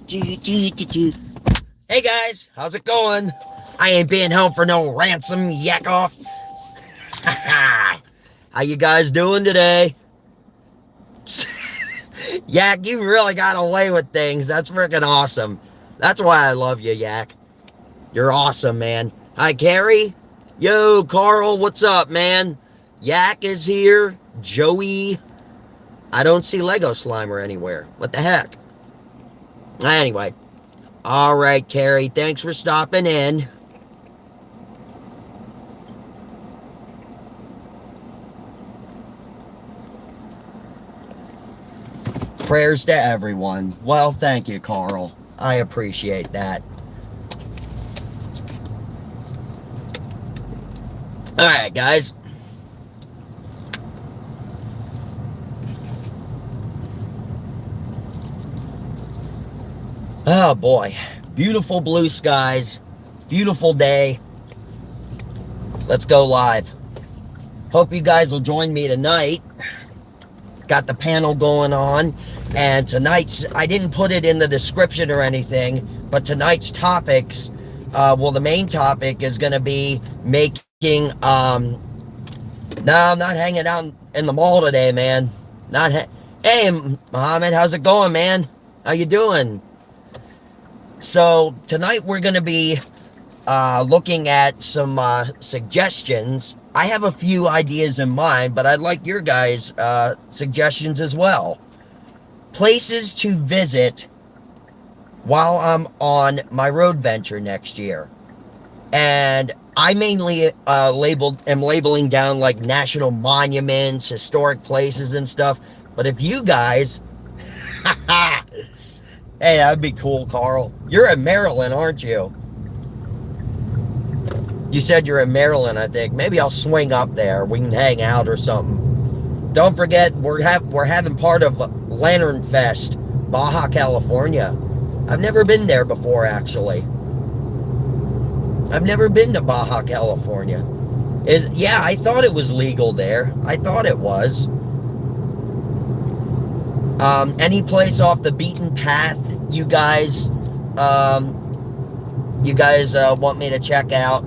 Hey guys, how's it going? I ain't being held for no ransom, yak off. How you guys doing today? Yak, you really got away with things. That's freaking awesome. That's why I love you, Yak. You're awesome, man. Hi, Carrie. Yo, Carl, what's up, man? Yak is here. Joey. I don't see Lego Slimer anywhere. What the heck? Anyway. All right, Carrie. Thanks for stopping in. Prayers to everyone. Well, thank you, Carl. I appreciate that. All right, guys. Oh, boy. Beautiful blue skies. Beautiful day. Let's go live. Hope you guys will join me tonight. Got the panel going on. And tonight's, I didn't put it in the description or anything, but tonight's topics, the main topic is going to be making, no, I'm not hanging out in the mall today, man. Hey, Mohammed, how's it going, man? How you doing? So tonight we're going to be looking at some suggestions. I have a few ideas in mind, but I'd like your guys' suggestions as well. Places to visit while I'm on my road venture next year. And I mainly am labeling down like national monuments, historic places and stuff. But if you guys... Hey, that'd be cool, Carl. You're in Maryland, aren't you? You said you're in Maryland, I think. Maybe I'll swing up there. We can hang out or something. Don't forget, we're having part of Lantern Fest, Baja California. I've never been there before, actually. I've never been to Baja California. Yeah, I thought it was legal there. I thought it was. Any place off the beaten path you guys want me to check out?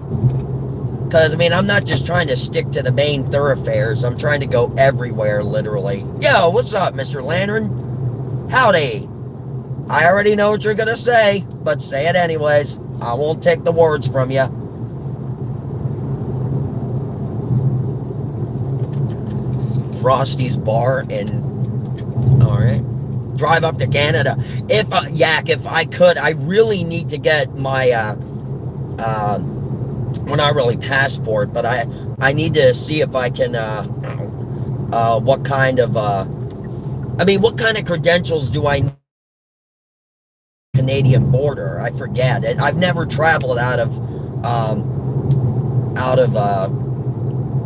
Because, I mean, I'm not just trying to stick to the main thoroughfares. I'm trying to go everywhere, literally. Yo, what's up, Mr. Lantern? Howdy. I already know what you're going to say, but say it anyways. I won't take the words from you. Frosty's Bar and... Alright. Drive up to Canada. If I could, I really need to get my, well, not really passport, but I need to see if I can, what kind of credentials do I need? Canadian border. I forget it. I've never traveled out of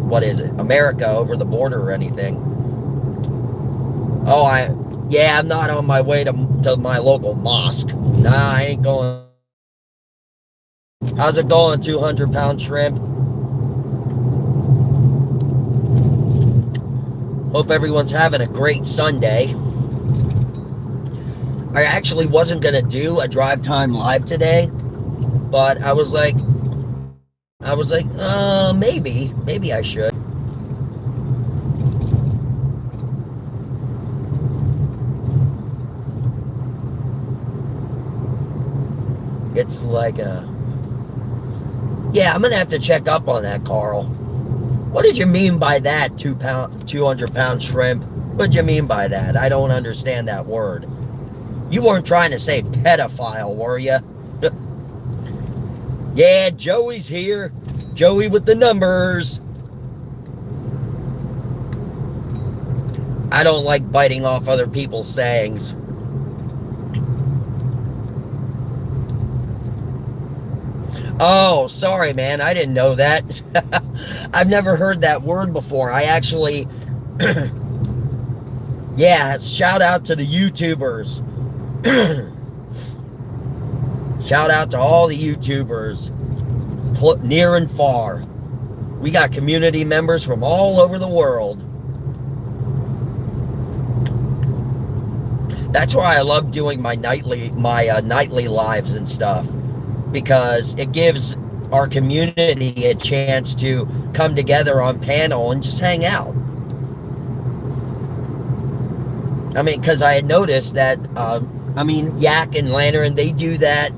what is it? America over the border or anything. Oh, I'm not on my way to my local mosque. Nah, I ain't going. How's it going, 200-pound shrimp? Hope everyone's having a great Sunday. I actually wasn't going to do a Drive Time Live today, but I was like, maybe I should. It's like yeah, I'm going to have to check up on that, Carl. What did you mean by that, 200-pound shrimp? What did you mean by that? I don't understand that word. You weren't trying to say pedophile, were you? Yeah, Joey's here. Joey with the numbers. I don't like biting off other people's sayings. Oh, sorry, man. I didn't know that. I've never heard that word before. I actually... yeah, shout out to the YouTubers. Shout out to all the YouTubers. Near and far. We got community members from all over the world. That's why I love doing my nightly lives and stuff, because it gives our community a chance to come together on panel and just hang out. I mean, because I had noticed that, Yak and Lantern, they do that.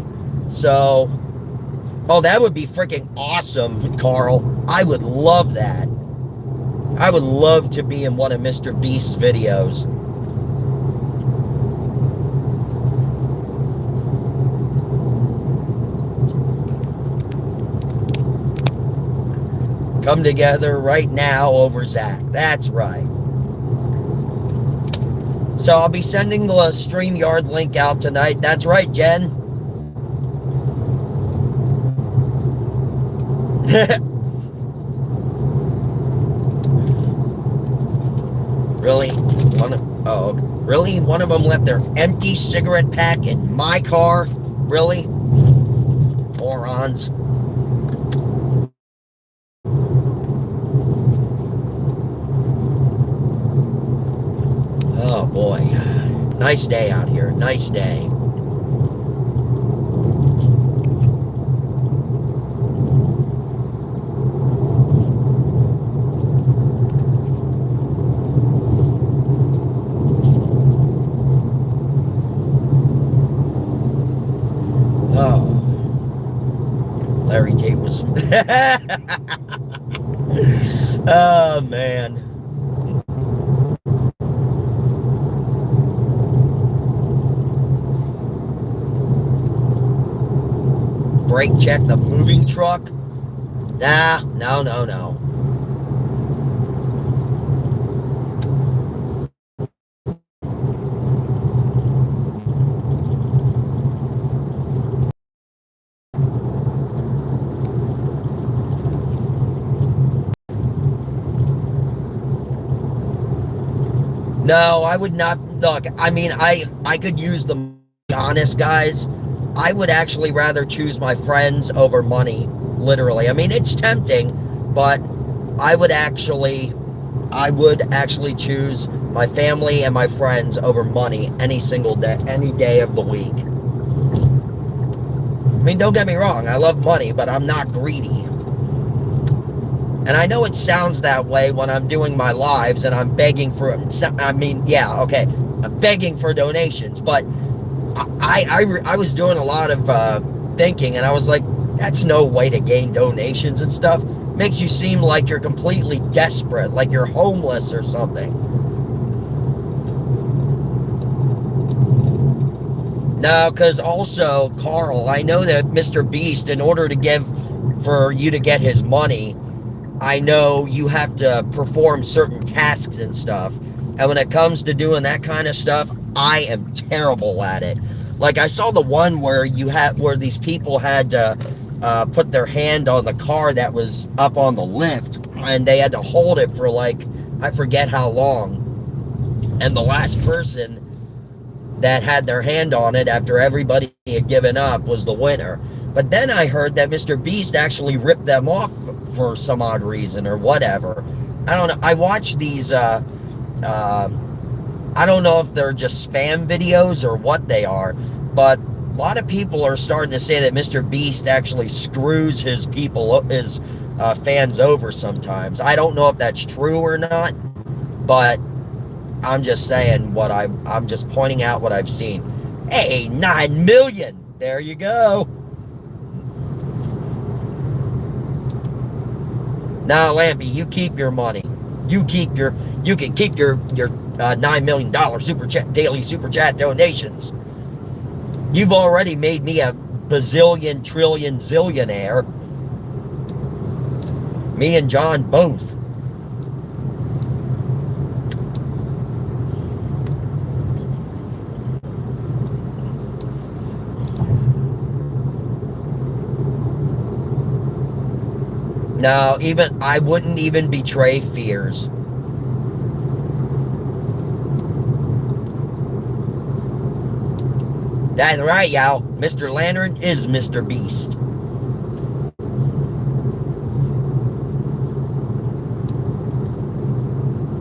So, oh, that would be freaking awesome, Carl. I would love that. I would love to be in one of Mr. Beast's videos. Come together right now over Zach. That's right. So I'll be sending the StreamYard link out tonight. That's right, Jen. Really? Really? One of them left their empty cigarette pack in my car? Really? Morons. Oh boy. Nice day out here. Nice day. Oh. Larry Tate was... Oh, man. Brake check the moving truck? Nah, no. No, I would not. Look, I mean, I could use the honest guys. I would actually rather choose my friends over money, literally. I mean, it's tempting, but I would actually choose my family and my friends over money any single day, any day of the week. I mean, don't get me wrong, I love money, but I'm not greedy. And I know it sounds that way when I'm doing my lives and I'm begging for, I'm begging for donations, but I was doing a lot of thinking, and I was like, that's no way to gain donations and stuff. Makes you seem like you're completely desperate, like you're homeless or something. No, because also, Carl, I know that Mr. Beast, in order for you to get his money, I know you have to perform certain tasks and stuff. And when it comes to doing that kind of stuff, I am terrible at it. Like, I saw the one where these people had to put their hand on the car that was up on the lift, and they had to hold it for, like, I forget how long. And the last person that had their hand on it after everybody had given up was the winner. But then I heard that Mr. Beast actually ripped them off for some odd reason or whatever. I don't know. I watch these, I don't know if they're just spam videos or what they are, but a lot of people are starting to say that Mr. Beast actually screws his fans over sometimes. I don't know if that's true or not, but I'm just saying I'm just pointing out what I've seen. Hey, 9 million. There you go. Now, Lampy, you keep your money. You can keep your $9 million daily super chat donations. You've already made me a bazillion, trillion, zillionaire. Me and John both. No, I wouldn't even betray fears. That's right, y'all. Mr. Lantern is Mr. Beast.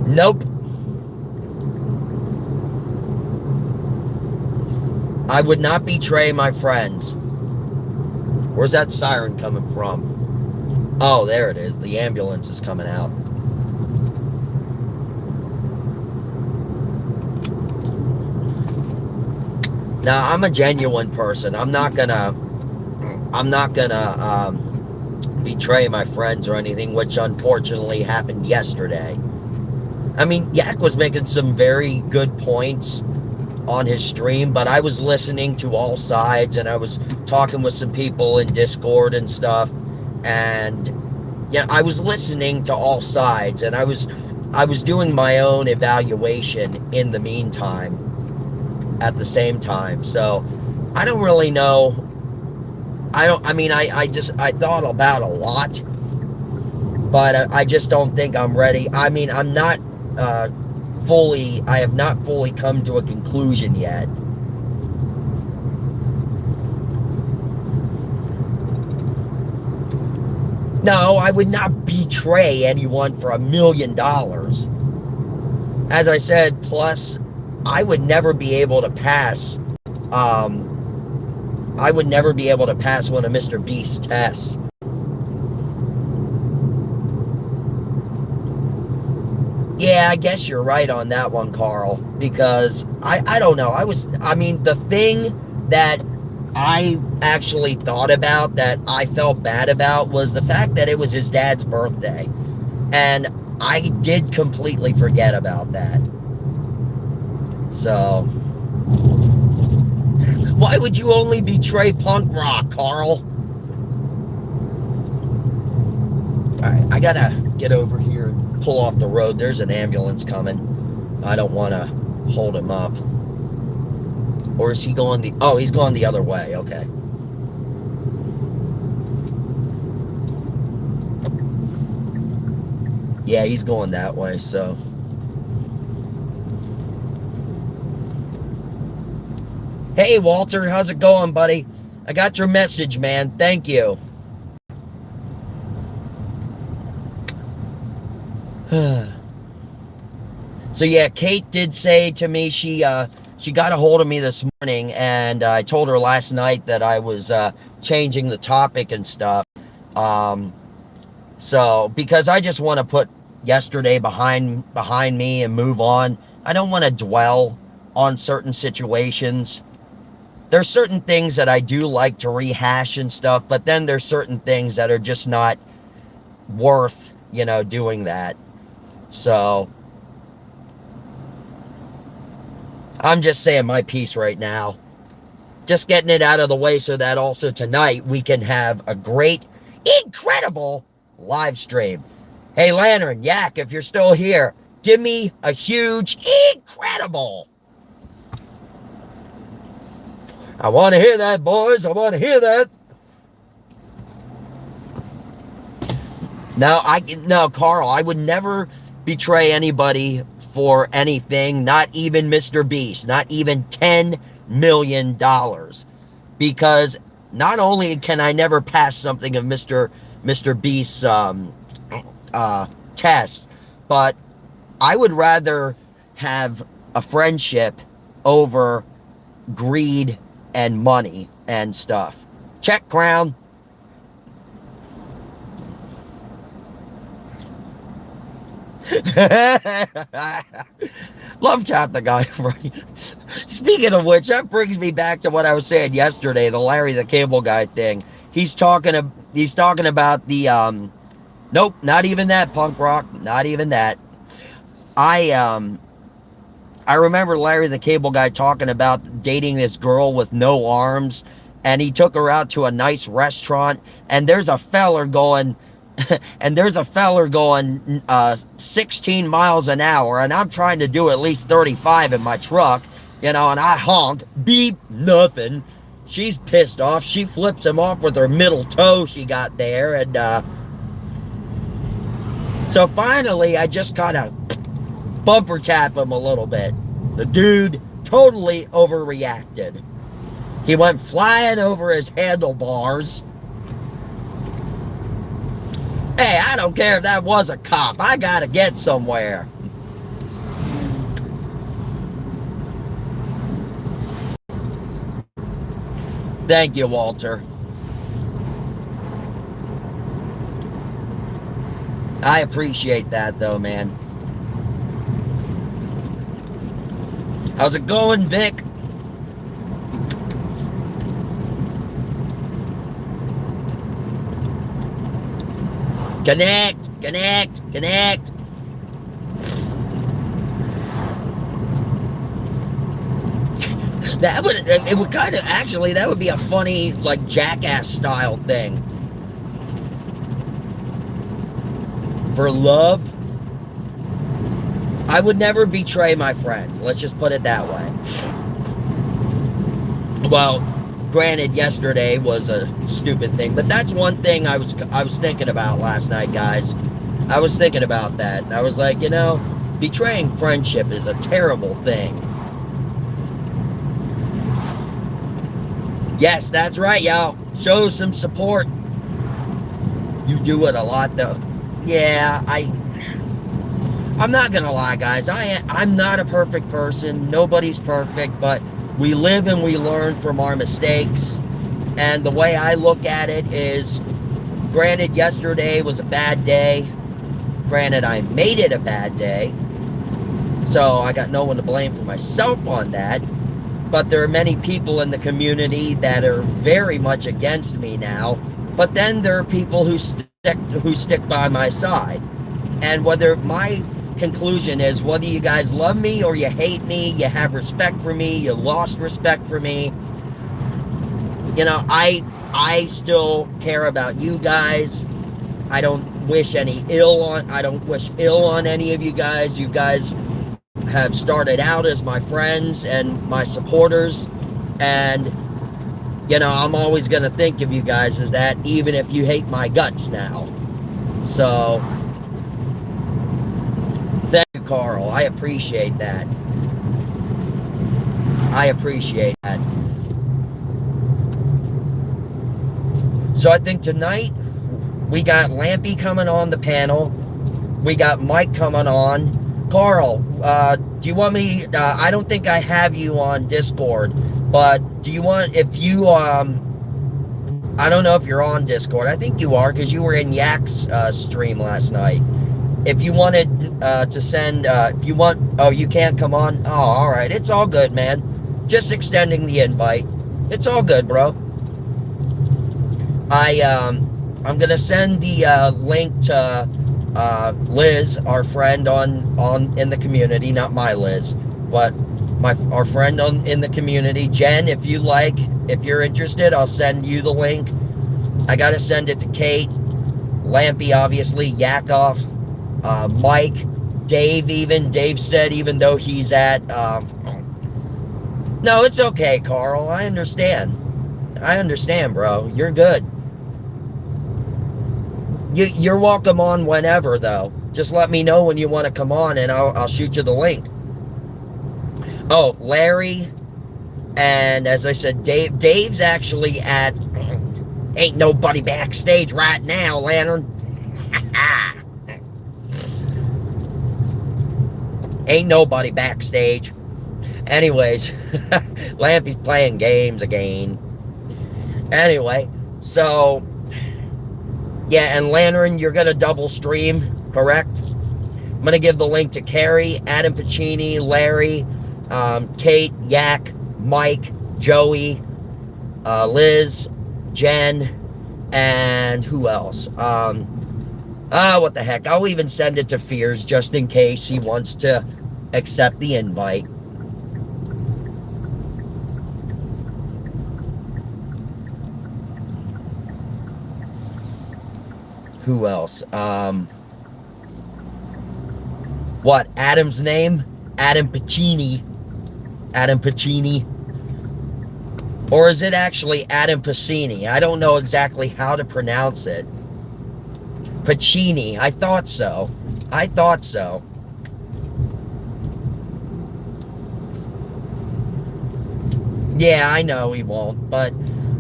Nope. I would not betray my friends. Where's that siren coming from? Oh, there it is. The ambulance is coming out. Now, I'm a genuine person. I'm not gonna betray my friends or anything, which unfortunately happened yesterday. I mean, Yak was making some very good points on his stream, but I was listening to all sides, and I was talking with some people in Discord and stuff, and yeah, I was listening to all sides, and I was doing my own evaluation in the meantime at the same time. So I don't really know. I thought about a lot, but I just don't think I'm ready. I mean, I have not fully come to a conclusion yet. No, I would not betray anyone for $1 million. As I said, plus, I would never be able to pass, one of Mr. Beast's tests. Yeah, I guess you're right on that one, Carl, because I don't know. The thing that I actually thought about that I felt bad about was the fact that it was his dad's birthday. And I did completely forget about that. So, why would you only betray punk rock, Carl? Alright, I gotta get over here and pull off the road. There's an ambulance coming. I don't want to hold him up. Or is he going oh, he's going the other way. Okay. Yeah, he's going that way, so. Hey, Walter, how's it going, buddy? I got your message, man. Thank you. So yeah, Kate did say to me she got a hold of me this morning, and I told her last night that I was changing the topic and stuff. So because I just want to put yesterday behind me and move on. I don't want to dwell on certain situations. There's certain things that I do like to rehash and stuff, but then there's certain things that are just not worth, doing that. So I'm just saying my piece right now. Just getting it out of the way so that also tonight we can have a great, incredible live stream. Hey, Lantern, Yak, if you're still here, give me a huge, incredible. I want to hear that, boys. I want to hear that. No, Carl, I would never betray anybody for anything, not even Mr. Beast, not even $10 million. Because not only can I never pass something of Mr. Beast's test, but I would rather have a friendship over greed and money and stuff. Check, Crown. Love Tap the guy. Speaking of which, that brings me back to what I was saying yesterday, the Larry the Cable Guy thing. He's talking about the nope, not even that, punk rock, not even that. I remember Larry the Cable Guy talking about dating this girl with no arms, and he took her out to a nice restaurant, and there's a feller going 16 miles an hour, and I'm trying to do at least 35 in my truck, and I honk, beep, nothing. She's pissed off. She flips him off with her middle toe she got there, and so finally I just kind of bumper tap him a little bit. The dude totally overreacted. He went flying over his handlebars. Hey, I don't care if that was a cop. I gotta get somewhere. Thank you, Walter. I appreciate that, though, man. How's it going, Vic? Connect, connect, connect. It would kind of, actually, that would be a funny, like, Jackass style thing. For love, I would never betray my friends. Let's just put it that way. Well, granted, yesterday was a stupid thing, but that's one thing I was thinking about last night, guys. I was thinking about that. I was like, you know, betraying friendship is a terrible thing. Yes, that's right, y'all. Show some support. You do it a lot, though. Yeah, I'm not gonna lie, guys. I'm not a perfect person. Nobody's perfect, but we live and we learn from our mistakes. And the way I look at it is, granted, yesterday was a bad day. Granted, I made it a bad day. So I got no one to blame for myself on that. But there are many people in the community that are very much against me now. But then there are people who stick by my side. And whether my conclusion is whether you guys love me or you hate me, you have respect for me, you lost respect for me, you know, I still care about you guys. I don't wish ill on any of you guys. You guys have started out as my friends and my supporters, and you know, I'm always gonna think of you guys as that, even if you hate my guts now. So thank you, Carl. I appreciate that. I appreciate that. So I think tonight we got Lampy coming on the panel. We got Mike coming on. Carl, do you want me, I don't think I have you on Discord, but do you want, if you, I don't know if you're on Discord. I think you are, because you were in Yak's stream last night. If you wanted to send, if you want, oh, you can't come on? Oh, all right. It's all good, man. Just extending the invite. It's all good, bro. I'm going to send the link to Liz, our friend in the community, not my Liz, but our friend in the community. Jen, if you're interested, I'll send you the link. I got to send it to Kate, Lampy, obviously, Yakov, Mike, Dave even. Dave said even though he's at... No, it's okay, Carl. I understand. I understand, bro. You're good. You're welcome on whenever, though. Just let me know when you want to come on, and I'll shoot you the link. Oh, Larry, and as I said, Dave's actually at... Ain't nobody backstage right now, Lantern. Ain't nobody backstage. Anyways, Lampy's playing games again. Anyway, so... Yeah, and Lantern, you're going to double stream, correct? I'm going to give the link to Carrie, Adam Pacini, Larry, Kate, Yak, Mike, Joey, Liz, Jen, and who else? What the heck? I'll even send it to Fears just in case he wants to accept the invite. Who else? What? Adam's name? Adam Pacini. Adam Pacini. Or is it actually Adam Pacini? I don't know exactly how to pronounce it. Pacini. I thought so. I thought so. Yeah, I know he won't, but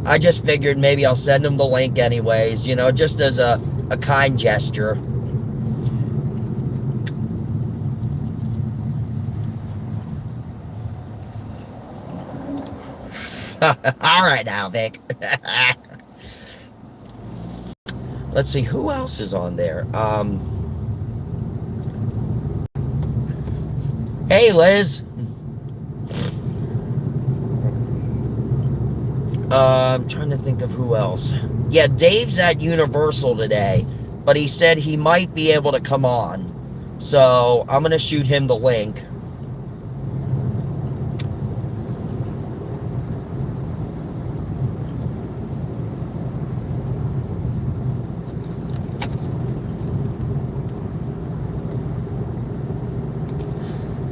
I just figured maybe I'll send him the link anyways, you know, just as a kind gesture. All right now, Vic. Let's see, who else is on there? Hey, Liz. I'm trying to think of who else. Yeah, Dave's at Universal today, but he said he might be able to come on. So I'm going to shoot him the link.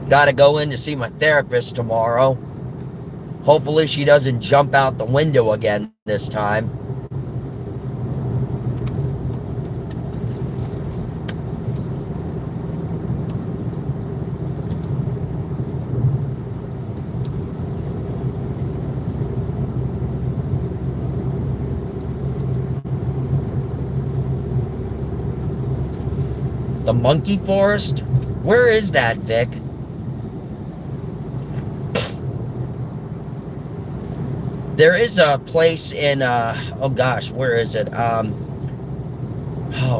Got to go in to see my therapist tomorrow. Hopefully she doesn't jump out the window again this time. The monkey forest? Where is that, Vic? There is a place in oh gosh, where is it?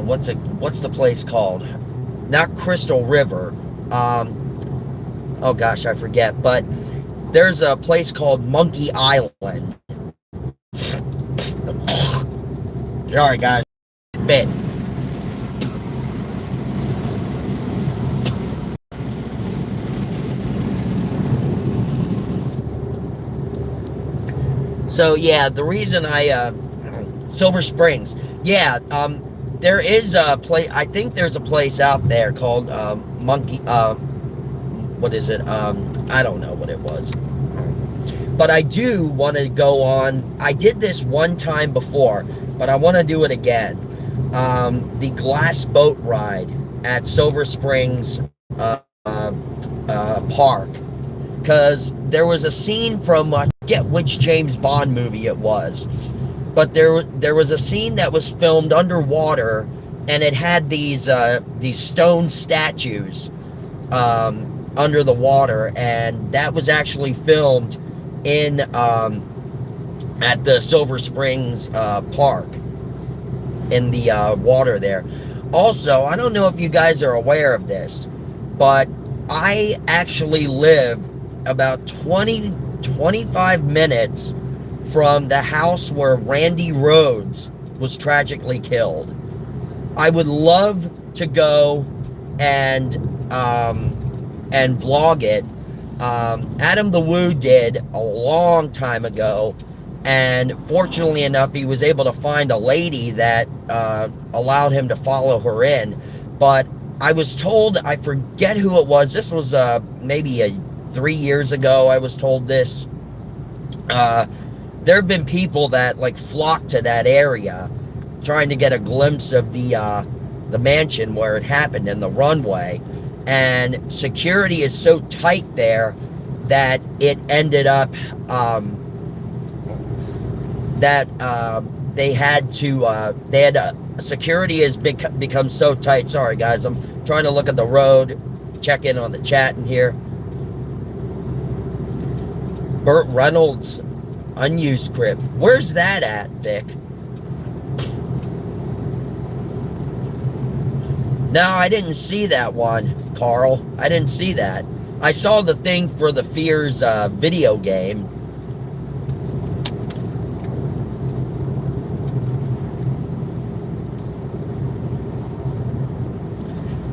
What's the place called? Not Crystal River. Oh gosh, I forget, but there's a place called Monkey Island. Sorry guys. Fit. So yeah, the reason Silver Springs, yeah, there is a place. I think there's a place out there called Monkey. What is it? I don't know what it was, but I do want to go on. I did this one time before, but I want to do it again. The glass boat ride at Silver Springs Park. Because there was a scene from, I forget which James Bond movie it was, but there was a scene that was filmed underwater, and it had these stone statues under the water, and that was actually filmed in at the Silver Springs Park in the water there. Also, I don't know if you guys are aware of this, but I actually live about 25 minutes from the house where Randy Rhoads was tragically killed. I would love to go and vlog it. Adam the Woo did a long time ago, and fortunately enough, he was able to find a lady that allowed him to follow her in. But I was told, I forget who it was. This was maybe 3 years ago. I was told this. There have been people that like flocked to that area, trying to get a glimpse of the mansion where it happened and the runway. And security is so tight there that it ended up they had security has become so tight. Sorry guys, I'm trying to look at the road, check in on the chat in here. Burt Reynolds unused crib. Where's that at, Vic? No, I didn't see that one, Carl. I didn't see that. I saw the thing for the Fears video game.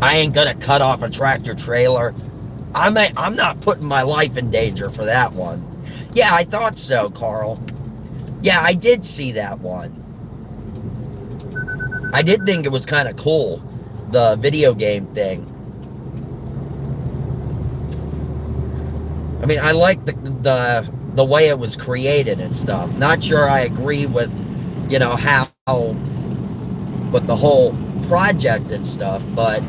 I ain't gonna cut off a tractor trailer. I'm not putting my life in danger for that one. Yeah, I thought so, Carl. Yeah, I did see that one. I did think it was kind of cool, the video game thing. I mean, I like the way it was created and stuff. Not sure I agree with, you know, how with the whole project and stuff, but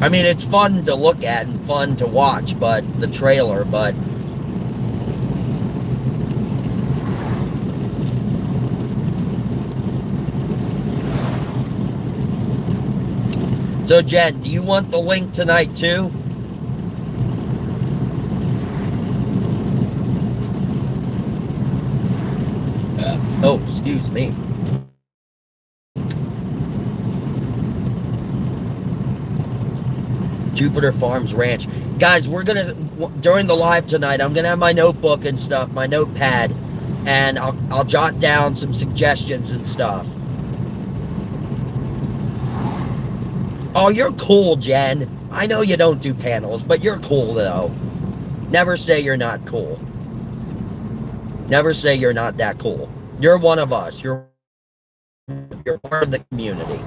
I mean, it's fun to look at and fun to watch, but the trailer, but so Jen, do you want the link tonight too? Oh, excuse me. Jupiter Farms Ranch. Guys, we're gonna, during the live tonight, I'm gonna have my notebook and stuff, my notepad, and I'll jot down some suggestions and stuff. Oh, you're cool, Jen. I know you don't do panels, but you're cool, though. Never say you're not cool. Never say you're not that cool. You're one of us. You're part of the community.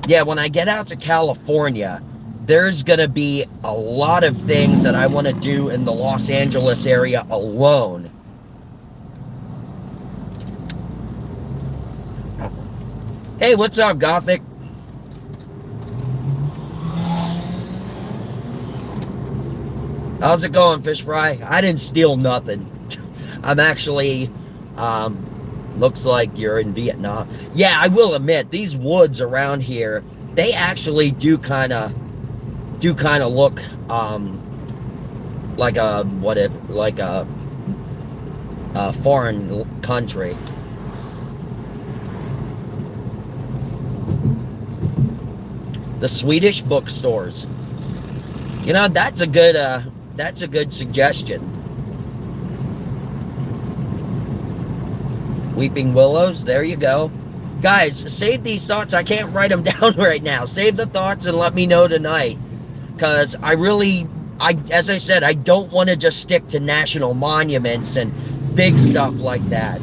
Yeah, when I get out to California, there's going to be a lot of things that I want to do in the Los Angeles area alone. Hey, what's up, Gothic? How's it going, Fish Fry? I didn't steal nothing. I'm actually, looks like you're in Vietnam. Yeah, I will admit, these woods around here, they actually do kind of look, like a foreign country. The Swedish bookstores. You know, that's a good suggestion. Weeping Willows, there you go. Guys, save these thoughts. I can't write them down right now. Save the thoughts and let me know tonight. Because as I said, I don't want to just stick to national monuments and big stuff like that.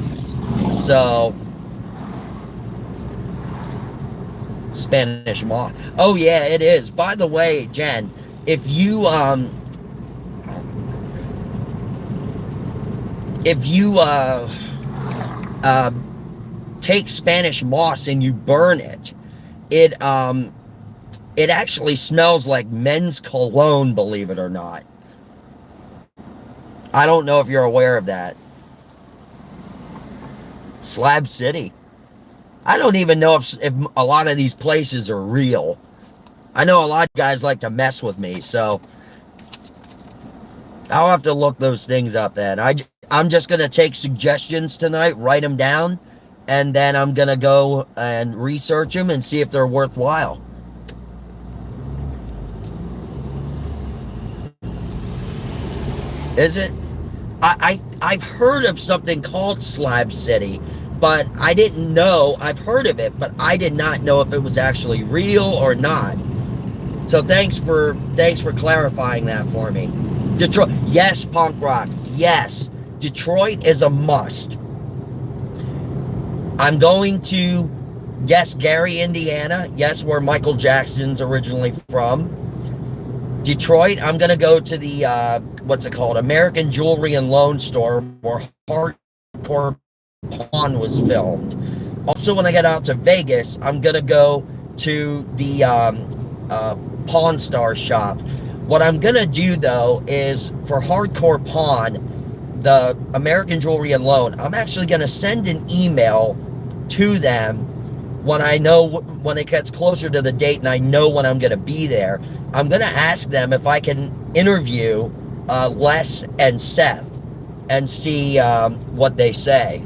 So, Spanish moth. Oh yeah, it is. By the way, Jen, if you take Spanish moss and you burn it, it actually smells like men's cologne, believe it or not. I don't know if you're aware of that. Slab City. I don't even know if a lot of these places are real. I know a lot of guys like to mess with me, so I'll have to look those things up then. I'm just going to take suggestions tonight, write them down, and then I'm going to go and research them and see if they're worthwhile. Is it? I've heard of something called Slab City, but I didn't know. I've heard of it, but I did not know if it was actually real or not. So thanks for clarifying that for me. Detroit, yes, punk rock, yes. Detroit is a must. I'm going to, yes, Gary, Indiana. Yes, where Michael Jackson's originally from. Detroit, I'm going to go to the, what's it called? American Jewelry and Loan Store, where Hardcore Pawn was filmed. Also, when I get out to Vegas, I'm going to go to the Pawn Star shop. What I'm going to do, though, is for Hardcore Pawn, the American Jewelry and Loan, I'm actually going to send an email to them when I know, when it gets closer to the date and I know when I'm going to be there. I'm going to ask them if I can interview Les and Seth and see what they say.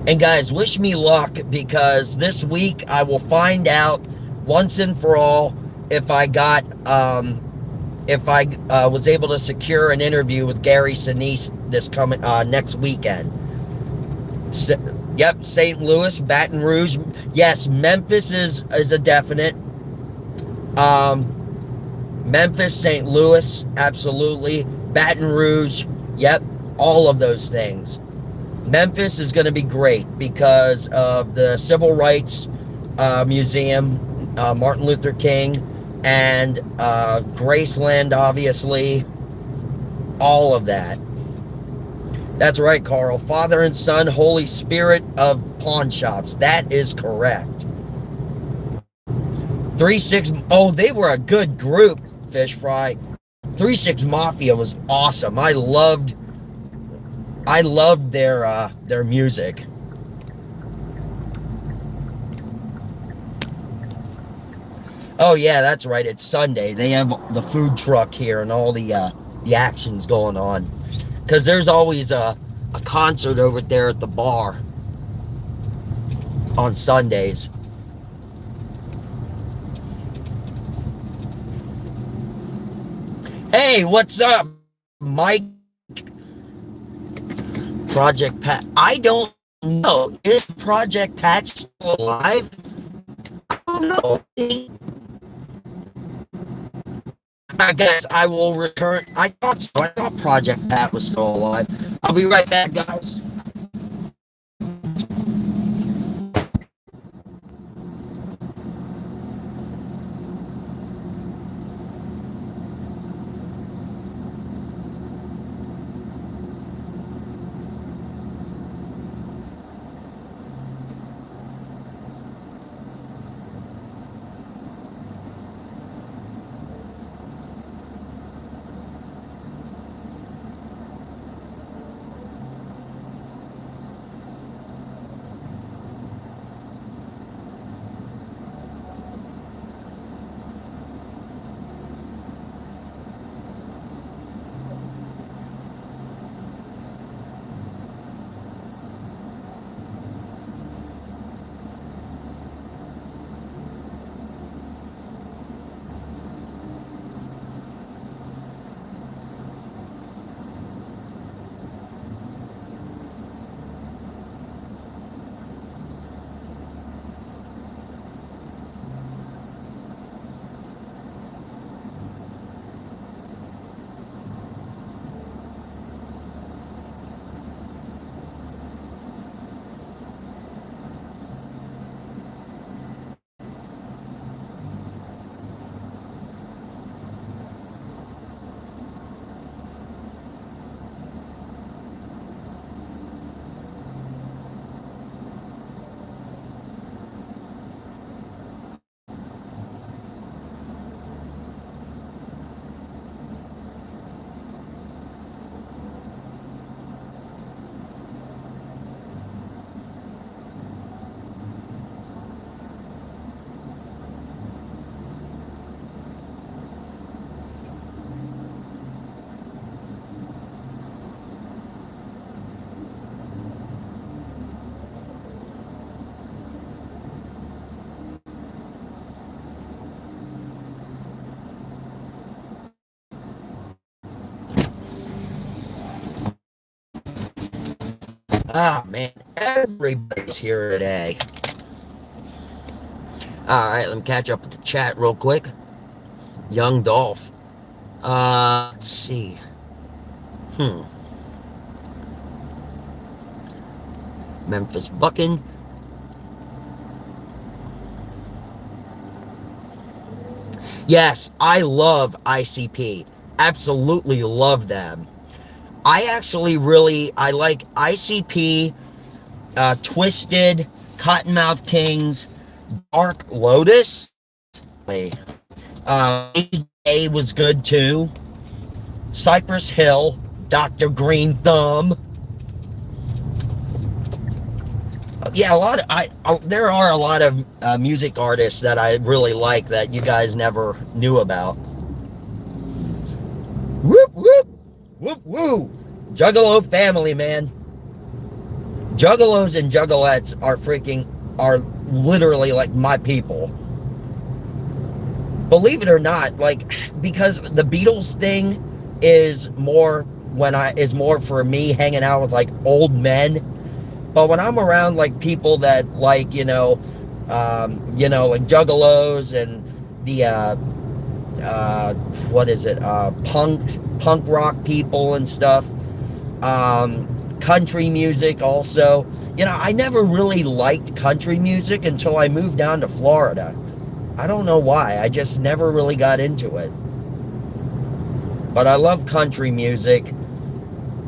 And guys, wish me luck, because this week I will find out once and for all if I got, was able to secure an interview with Gary Sinise this coming next weekend. Yep, St. Louis, Baton Rouge. Yes, Memphis is a definite. Memphis, St. Louis, absolutely. Baton Rouge, yep, all of those things. Memphis is going to be great because of the Civil Rights Museum, Martin Luther King, and Graceland, obviously. All of that. That's right, Carl. Father and Son, Holy Spirit of pawn shops. That is correct. 3-6. Oh, they were a good group, Fish Fry. 3-6 Mafia was awesome. I loved their music. Oh yeah, that's right. It's Sunday. They have the food truck here and all the actions going on. Cause there's always a concert over there at the bar on Sundays. Hey, what's up, Mike? Project Pat. I don't know. Is Project Pat still alive? I don't know. I guess I will return. I thought so. I thought Project Pat was still alive. I'll be right back, guys. Ah, man, everybody's here today. Alright, let me catch up with the chat real quick. Young Dolph. Let's see. Memphis Bucking. Yes, I love ICP. Absolutely love them. I actually I like ICP, Twisted, Cottonmouth Kings, Dark Lotus. A was good too. Cypress Hill, Dr. Green Thumb. Yeah, there are a lot of music artists that I really like that you guys never knew about. Whoop whoop whoop whoop! Juggalo family, man. Juggalos and juggalettes are literally like my people. Believe it or not, like, because the Beatles thing is more for me hanging out with like old men. But when I'm around like people that like, like juggalos and the punk rock people and stuff, country music also. I never really liked country music until I moved down to Florida. I don't know why. I just never really got into it. But I love country music.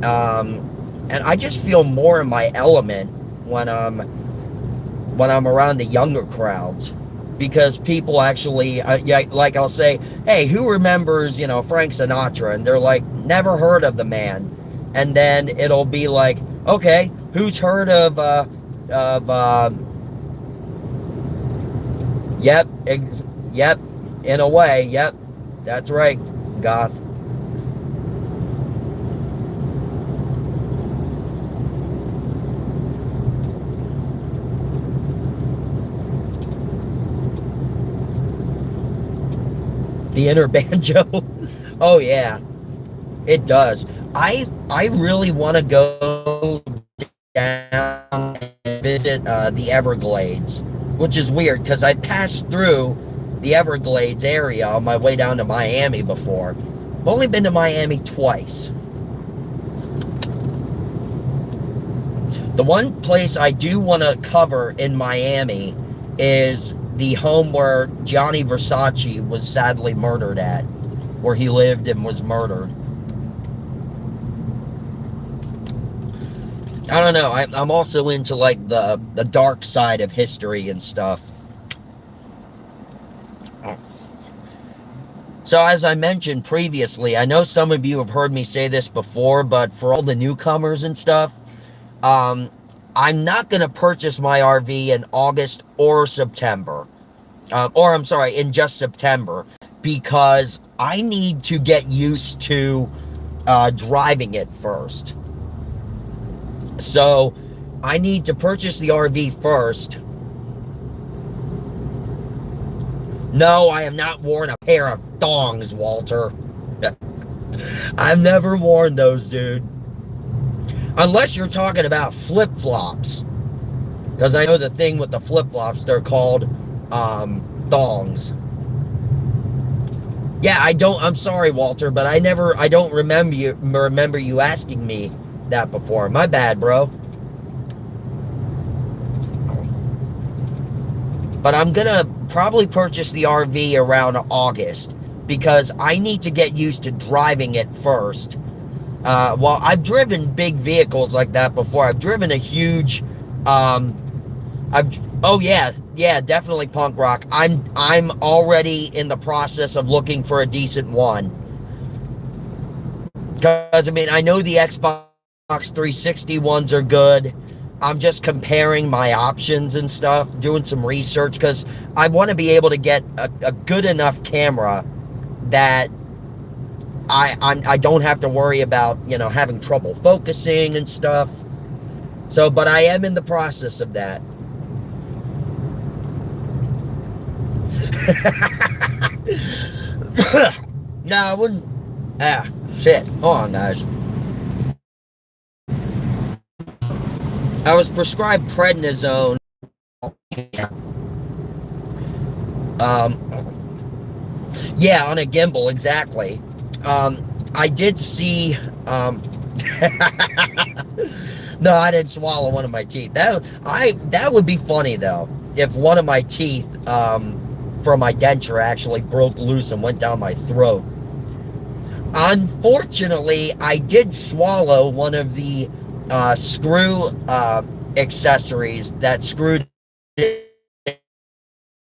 And I just feel more in my element when I'm around the younger crowds, because people actually, like I'll say, hey, who remembers, Frank Sinatra? And they're like, never heard of the man. And then it'll be like, okay, who's heard of yep, In a way, yep. That's right, Goth. The inner banjo. Oh yeah, it does. I really want to go down and visit the Everglades, which is weird because I passed through the Everglades area on my way down to Miami before. I've only been to Miami twice. The one place I do want to cover in Miami is the home where Gianni Versace was sadly murdered at, where he lived and was murdered. I don't know. I'm also into like the dark side of history and stuff. So as I mentioned previously, I know some of you have heard me say this before, but for all the newcomers and stuff, I'm not going to purchase my RV in August or September. Or I'm sorry, in just September, because I need to get used to driving it first. So I need to purchase the RV first. No, I have not worn a pair of thongs, Walter. I've never worn those, dude. Unless you're talking about flip-flops. Because I know the thing with the flip-flops, they're called thongs. Yeah, I'm sorry, Walter, but I don't remember you asking me that before. My bad, bro. But I'm gonna probably purchase the RV around August because I need to get used to driving it first. Well, I've driven big vehicles like that before. I've driven a huge, oh yeah, definitely punk rock. I'm already in the process of looking for a decent one. Because, I mean, I know the Xbox 360 ones are good. I'm just comparing my options and stuff, doing some research, because I want to be able to get a good enough camera that I don't have to worry about, having trouble focusing and stuff. So, but I am in the process of that. No, I wouldn't. Shit. Hold on, guys. I was prescribed prednisone. Yeah, on a gimbal, exactly. I did see, no, I didn't swallow one of my teeth. That would be funny, though, if one of my teeth, from my denture actually broke loose and went down my throat. Unfortunately, I did swallow one of the screw accessories that screwed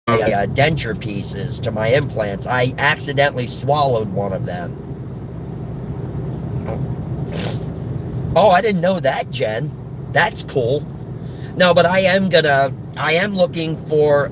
denture pieces to my implants. I accidentally swallowed one of them. Oh, I didn't know that, Jen. That's cool. No, but I am looking for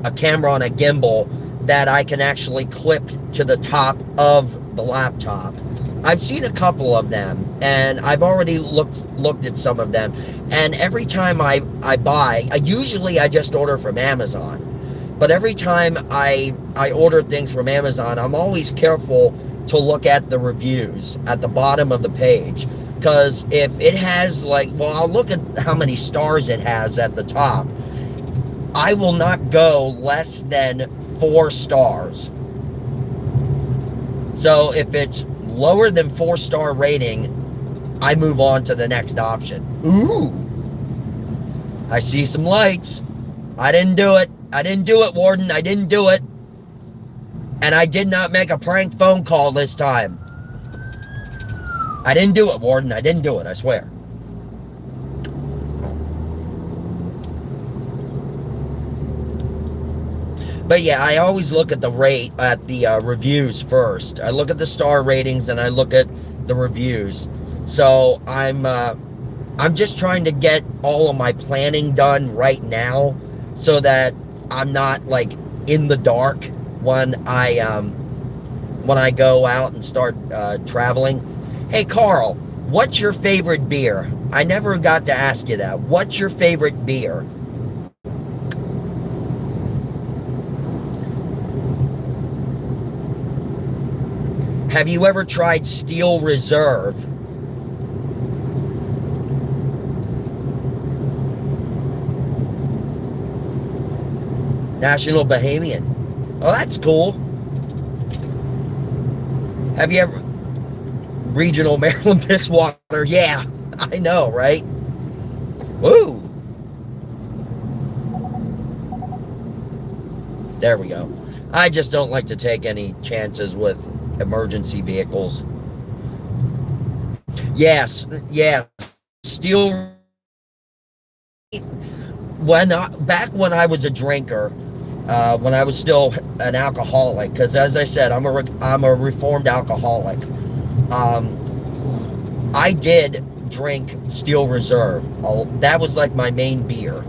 a camera on a gimbal that I can actually clip to the top of the laptop. I've seen a couple of them, and I've already looked at some of them, and every time I buy, usually I just order from Amazon, but every time I order things from Amazon, I'm always careful to look at the reviews at the bottom of the page, because if it has I'll look at how many stars it has at the top. I will not go less than 4 stars. So if it's lower than 4-star rating, I move on to the next option. Ooh, I see some lights. I didn't do it. I didn't do it, Warden. I didn't do it. And I did not make a prank phone call this time. I didn't do it, Warden. I didn't do it, I swear. But yeah, I always look at the reviews first. I look at the star ratings and I look at the reviews. So I'm just trying to get all of my planning done right now so that I'm not in the dark when I go out and start traveling. Hey, Carl, what's your favorite beer? I never got to ask you that. What's your favorite beer? Have you ever tried Steel Reserve? National Bohemian. Oh, that's cool. Have you ever... Regional Maryland Pisswater? Yeah, I know, right? Woo! There we go. I just don't like to take any chances with emergency vehicles. Yes, yeah. Steel... Back when I was a drinker, when I was still an alcoholic, because as I said, I'm a reformed alcoholic. I did drink Steel Reserve. That was like my main beer.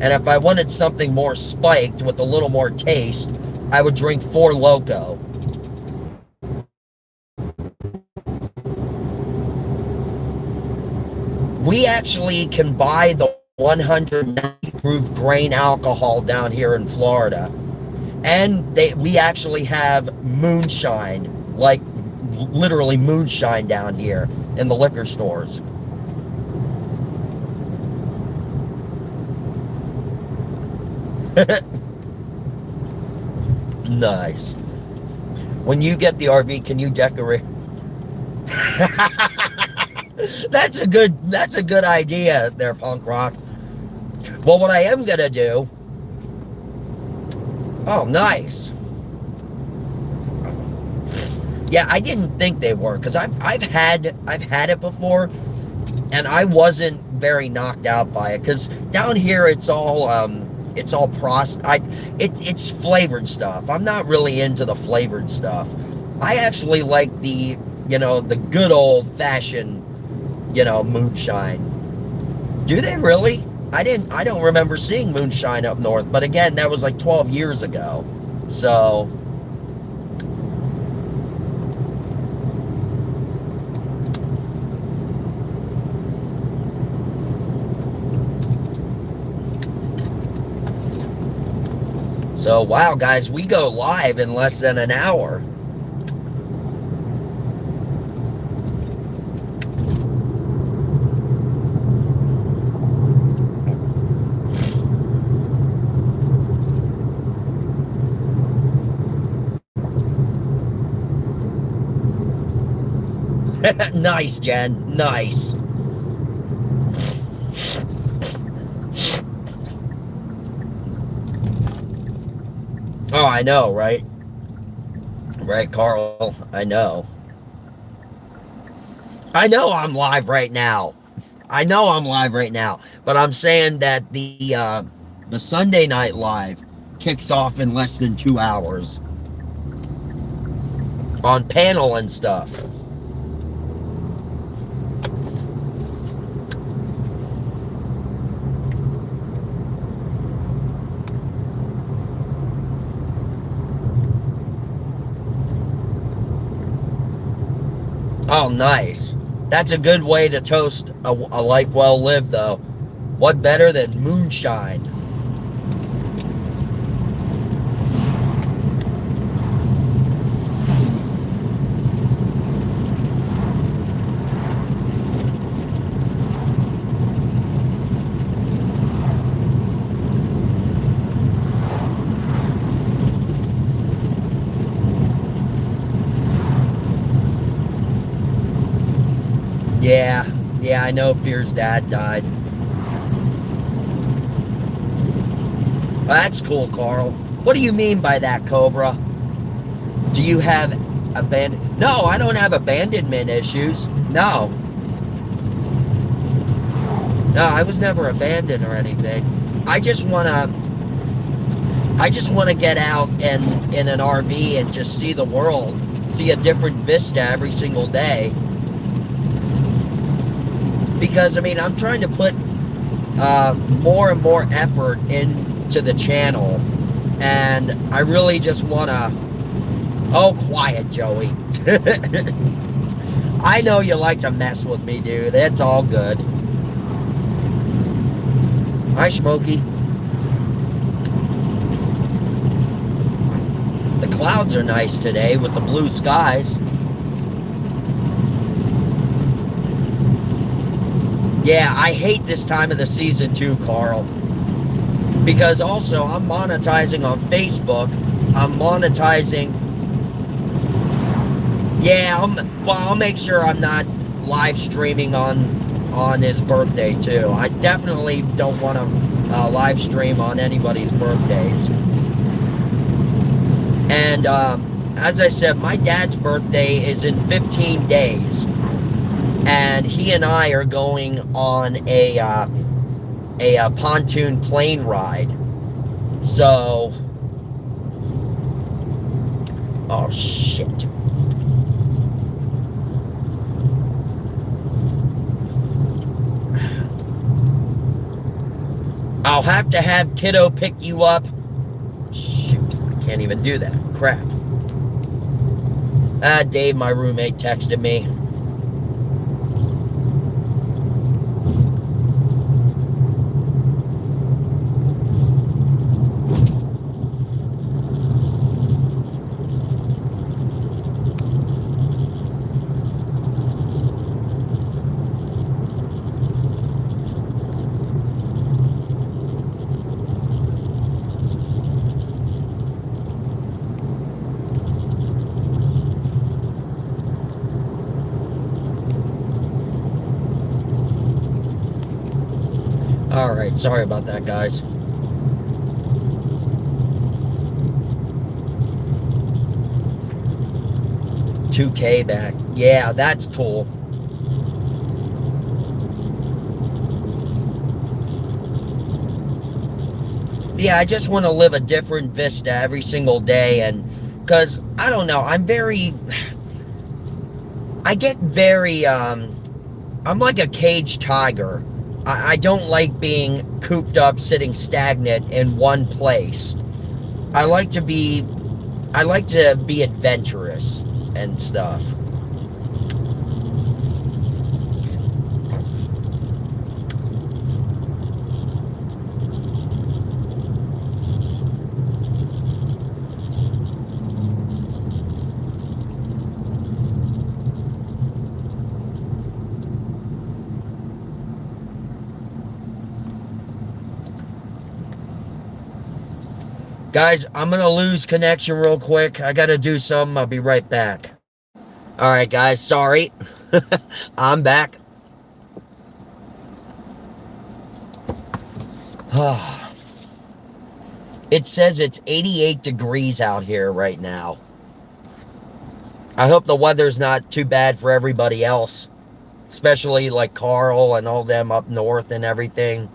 And if I wanted something more spiked with a little more taste, I would drink Four Loko. We actually can buy the 190 proof grain alcohol down here in Florida. And we actually have moonshine, like literally moonshine down here in the liquor stores. Nice. When you get the RV, can you decorate? That's a good idea there, Punk Rock. Well, what I am gonna do... Oh, nice. Yeah, I didn't think they were, because I've had it before, and I wasn't very knocked out by it, because down here it's all it's flavored stuff. I'm not really into the flavored stuff. I actually like the good old-fashioned, moonshine. Do they really? I don't remember seeing moonshine up north, but again, that was like 12 years ago. So wow, guys, we go live in less than an hour. Nice, Jen. Nice. Oh, I know, right? Right, Carl? I know. I know I'm live right now. I know I'm live right now. But I'm saying that the Sunday Night Live kicks off in less than 2 hours. On panel and stuff. Oh, nice. That's a good way to toast a life well lived, though. What better than moonshine? Yeah, I know Fear's dad died. Well, that's cool, Carl. What do you mean by that, Cobra? Do you have abandonment? No, I don't have abandonment issues. No. No, I was never abandoned or anything. I just wanna get out and in an RV and just see the world, see a different vista every single day. Because, I mean, I'm trying to put more and more effort into the channel. And I really just want to... Oh, quiet, Joey. I know you like to mess with me, dude. It's all good. Hi, Smokey. The clouds are nice today with the blue skies. Yeah, I hate this time of the season too, Carl. Because also, I'm monetizing on Facebook. I'm monetizing... Yeah, I'll make sure I'm not live streaming on his birthday, too. I definitely don't want to live stream on anybody's birthdays. And, as I said, my dad's birthday is in 15 days. And he and I are going on a pontoon plane ride. So... Oh, shit. I'll have to have Kiddo pick you up. Shoot, I can't even do that. Crap. Dave, my roommate, texted me. Alright, sorry about that, guys. $2K back. Yeah, that's cool. Yeah, I just want to live a different vista every single day, and because I don't know, I get very I'm like a caged tiger. I don't like being cooped up, sitting stagnant in one place. I like to be adventurous and stuff. Guys, I'm going to lose connection real quick. I got to do something. I'll be right back. All right, guys. Sorry. I'm back. It says it's 88 degrees out here right now. I hope the weather's not too bad for everybody else. Especially like Carl and all them up north and everything.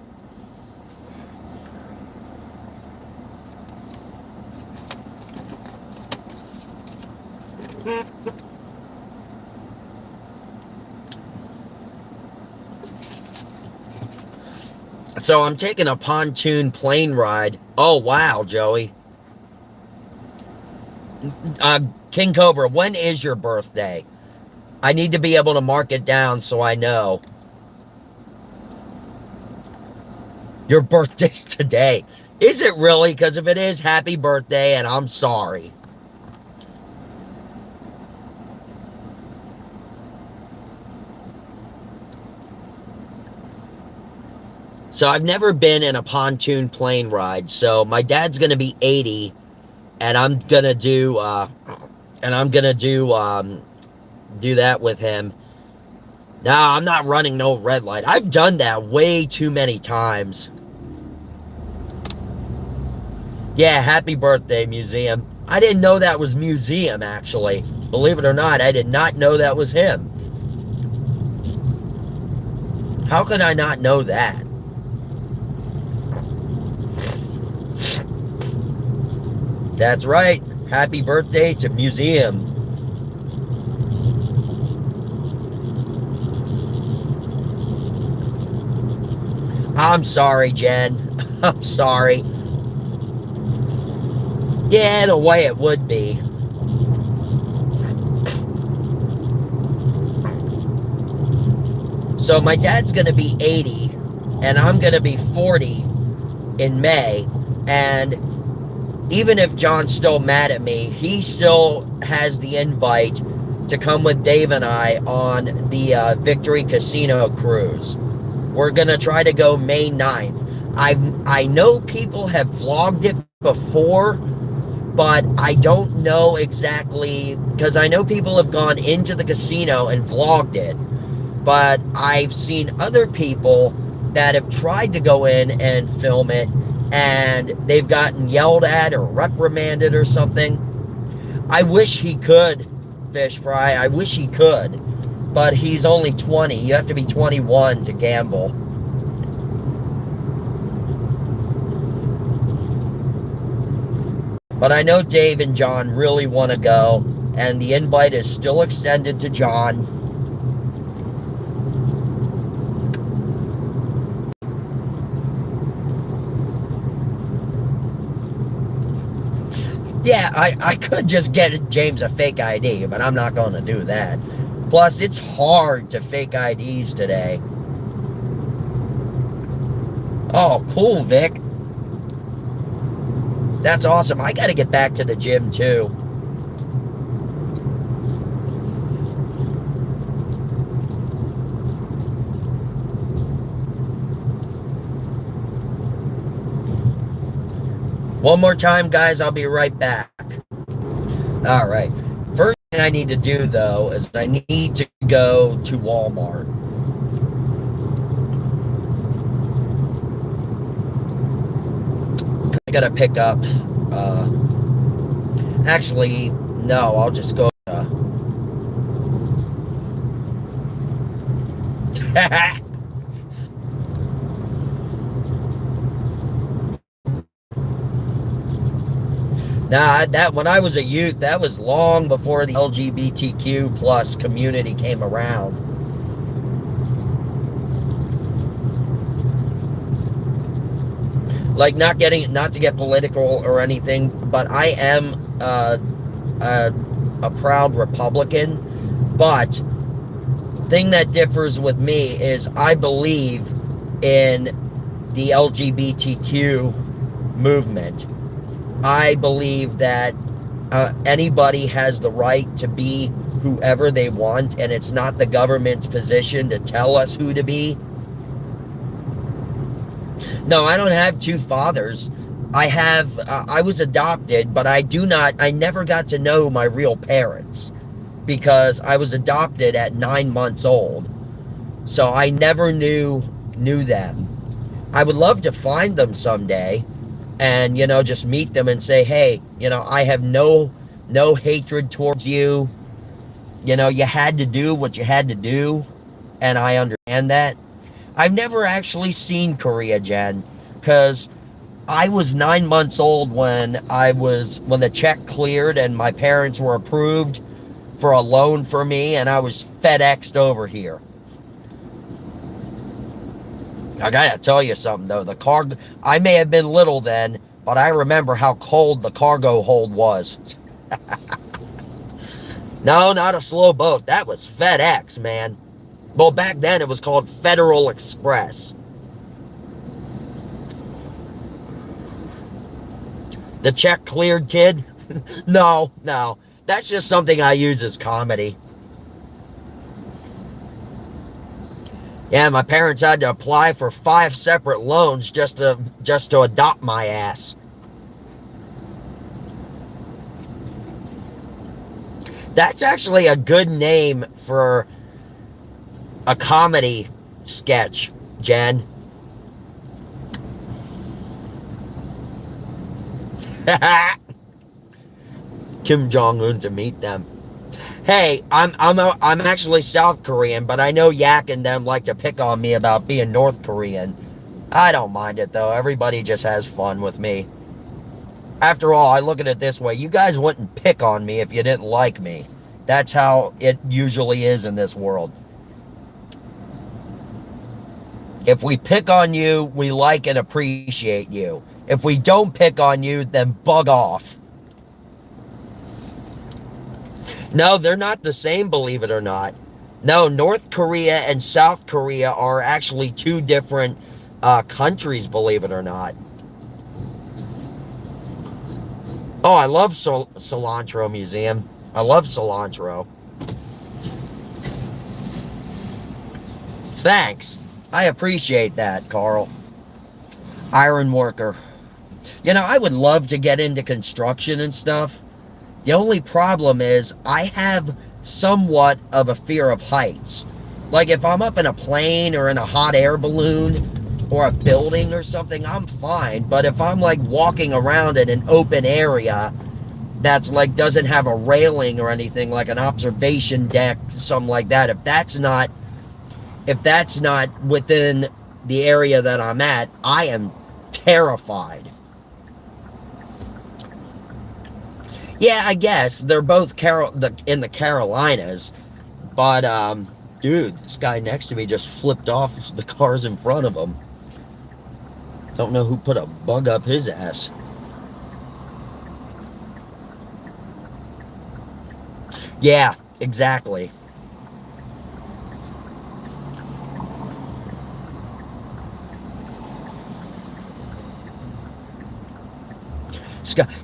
So I'm taking a pontoon plane ride. Oh, wow, Joey. King Cobra, when is your birthday? I need to be able to mark it down so I know. Your birthday's today. Is it really? Because if it is, happy birthday, and I'm sorry. So I've never been in a pontoon plane ride. So my dad's going to be 80, and I'm going to do do that with him. No, I'm not running no red light. I've done that way too many times. Yeah, happy birthday, Museum. I didn't know that was Museum, actually. Believe it or not, I did not know that was him. How could I not know that? That's right. Happy birthday to Museum. I'm sorry, Jen. I'm sorry. Yeah, the way it would be. So my dad's going to be 80 and I'm going to be 40 in May. And even if John's still mad at me, he still has the invite to come with Dave and I on the Victory Casino cruise. We're going to try to go May 9th. I know people have vlogged it before, but I don't know exactly, because I know people have gone into the casino and vlogged it, but I've seen other people that have tried to go in and film it and they've gotten yelled at or reprimanded or something. I wish he could, Fish Fry. I wish he could, but he's only 20. You have to be 21 to gamble. But I know Dave and John really want to go, and the invite is still extended to John. Yeah, I could just get James a fake ID, but I'm not going to do that. Plus, it's hard to fake IDs today. Oh, cool, Vic. That's awesome. I got to get back to the gym, too. One more time, guys. I'll be right back. All right. First thing I need to do, though, is I need to go to Walmart. I gotta pick up, actually, no, I'll just go, Nah, that when I was a youth, that was long before the LGBTQ plus community came around. Like, not to get political or anything, but I am a proud Republican. But thing that differs with me is I believe in the LGBTQ movement. I believe that anybody has the right to be whoever they want, and it's not the government's position to tell us who to be. No, I don't have two fathers. I was adopted, but I never got to know my real parents because I was adopted at 9 months old. So I never knew them. I would love to find them someday and, just meet them and say, hey, I have no hatred towards you. You had to do what you had to do, and I understand that. I've never actually seen Korea, Jen, because I was 9 months old when the check cleared and my parents were approved for a loan for me, and I was FedExed over here. I gotta tell you something, though. I may have been little then, but I remember how cold the cargo hold was. No, not a slow boat. That was FedEx, man. Well, back then it was called Federal Express. The check cleared, kid? No. That's just something I use as comedy. Yeah, my parents had to apply for 5 separate loans just to adopt my ass. That's actually a good name for a comedy sketch, Jen. Kim Jong-un to meet them. Hey, I'm actually South Korean, but I know Yak and them like to pick on me about being North Korean. I don't mind it, though. Everybody just has fun with me. After all, I look at it this way. You guys wouldn't pick on me if you didn't like me. That's how it usually is in this world. If we pick on you, we like and appreciate you. If we don't pick on you, then bug off. No, they're not the same, believe it or not. No, North Korea and South Korea are actually two different countries, believe it or not. Oh, I love Cilantro Museum. I love cilantro. Thanks. I appreciate that, Carl. Iron worker. You know, I would love to get into construction and stuff. The only problem is I have somewhat of a fear of heights. Like if I'm up in a plane or in a hot air balloon or a building or something, I'm fine. But if I'm like walking around in an open area that's like doesn't have a railing or anything, like an observation deck, something like that, if that's not within the area that I'm at, I am terrified. Yeah, I guess they're both in the Carolinas, but dude, this guy next to me just flipped off the cars in front of him. Don't know who put a bug up his ass. Yeah, exactly.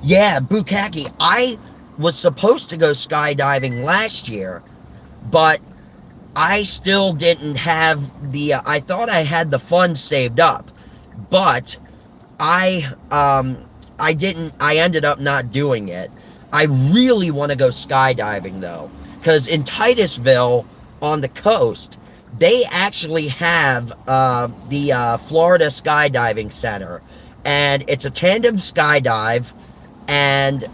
Yeah, Bukkake. I was supposed to go skydiving last year, but I still didn't have the. I thought I had the funds saved up, but I didn't. I ended up not doing it. I really want to go skydiving though, because in Titusville on the coast, they actually have the Florida Skydiving Center, and it's a tandem skydive, and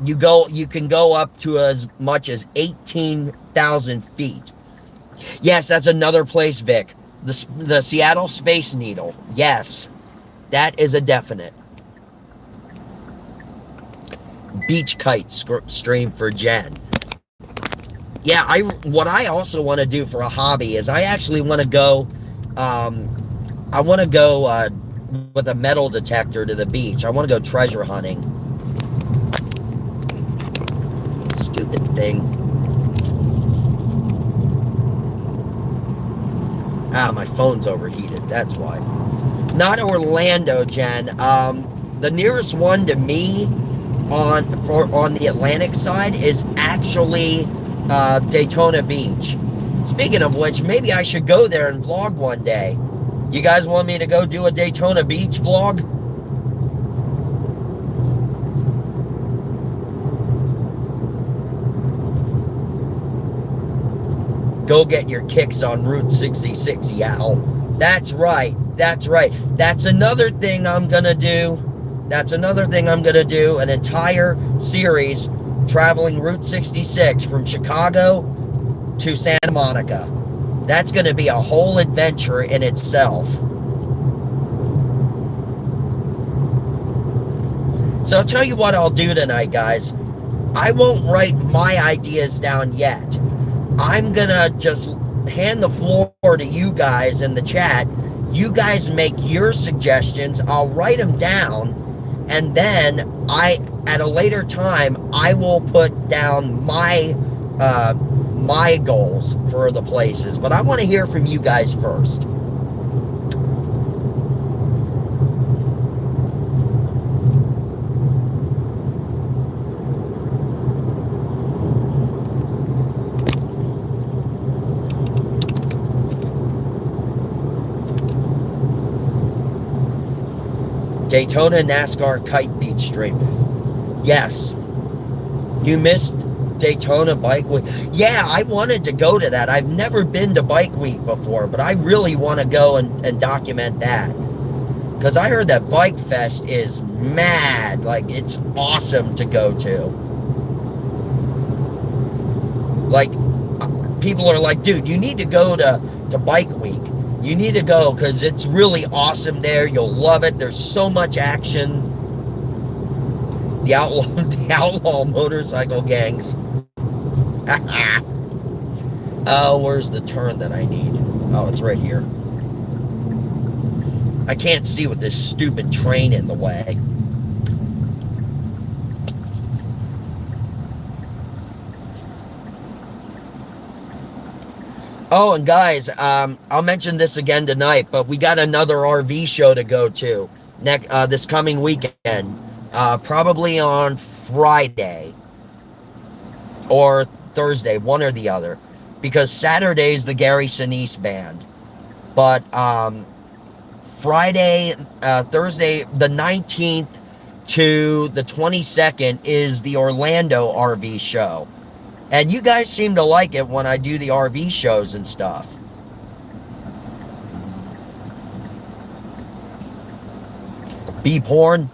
you can go up to as much as 18,000 feet. Yes, that's another place, Vic. The Seattle Space Needle. Yes, that is a definite. Beach kite stream for Jen. Yeah, what I also want to do for a hobby is I actually want to go. I want to go with a metal detector to the beach. I want to go treasure hunting. Stupid thing. Ah, my phone's overheated. That's why. Not Orlando, Jen. The nearest one to me on the Atlantic side is actually Daytona Beach. Speaking of which, maybe I should go there and vlog one day. You guys want me to go do a Daytona Beach vlog? Go get your kicks on Route 66, y'all. That's right. That's right. That's another thing I'm gonna do. That's another thing I'm gonna do. An entire series traveling Route 66 from Chicago to Santa Monica. That's gonna be a whole adventure in itself. So I'll tell you what I'll do tonight, guys. I won't write my ideas down yet. I'm gonna just hand the floor to you guys in the chat. You guys make your suggestions. I'll write them down, and then at a later time, I will put down my my goals for the places. But I want to hear from you guys first. Daytona NASCAR Kite Beach stream. Yes. You missed Daytona Bike Week. Yeah, I wanted to go to that. I've never been to Bike Week before, but I really want to go and document that. Because I heard that Bike Fest is mad. Like, it's awesome to go to. Like, people are like, dude, you need to go to Bike Week. You need to go because it's really awesome there. You'll love it. There's so much action. The outlaw motorcycle gangs. Oh, where's the turn that I need? Oh, it's right here. I can't see with this stupid train in the way. Oh, and guys, I'll mention this again tonight, but we got another RV show to go to this coming weekend, probably on Friday or Thursday, one or the other, because Saturday's the Gary Sinise band, but Friday, Thursday, the 19th to the 22nd is the Orlando RV show. And you guys seem to like it when I do the RV shows and stuff. Beep horn.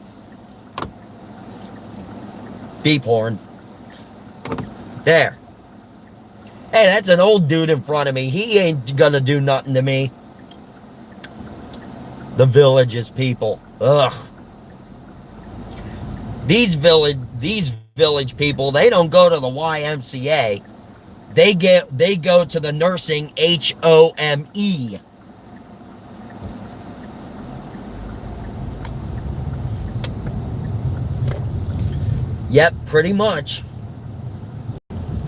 Beep horn. There. Hey, that's an old dude in front of me. He ain't gonna do nothing to me. The Villages people. Ugh. These village people, they don't go to the YMCA. They go to the nursing HOME. Yep, pretty much.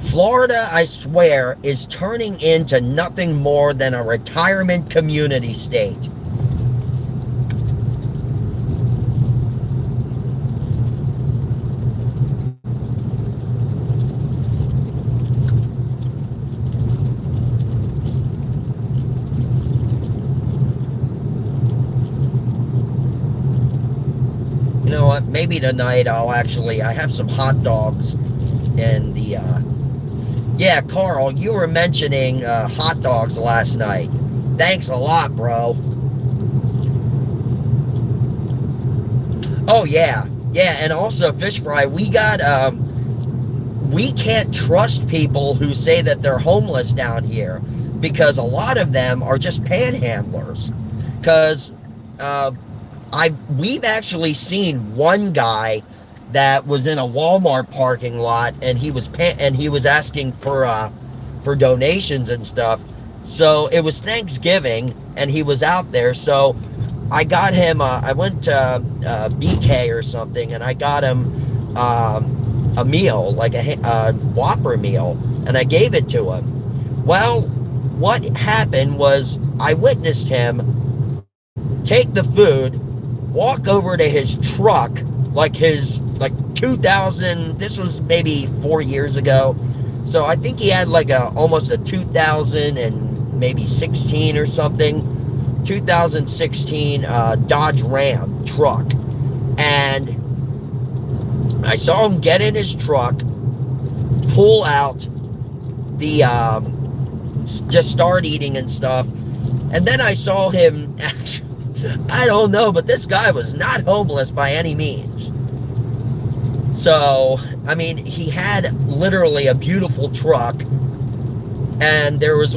Florida, I swear, is turning into nothing more than a retirement community state. You know what? Maybe tonight I have some hot dogs in the, yeah, Carl, you were mentioning hot dogs last night. Thanks a lot, bro. Oh, yeah. Yeah, and also, Fish Fry, we can't trust people who say that they're homeless down here, because a lot of them are just panhandlers. Because, we've actually seen one guy that was in a Walmart parking lot, and he was asking for donations and stuff. So it was Thanksgiving, and he was out there. So I got him. I went to BK or something, and I got him a meal, like a Whopper meal, and I gave it to him. Well, what happened was I witnessed him take the food, walk over to his truck, like 2000, this was maybe 4 years ago. So I think he had like almost a 2000 and maybe 16 or something, 2016 Dodge Ram truck. And I saw him get in his truck, pull out the, just start eating and stuff. And then I saw him actually, I don't know, but this guy was not homeless by any means. So, I mean, he had literally a beautiful truck, and there was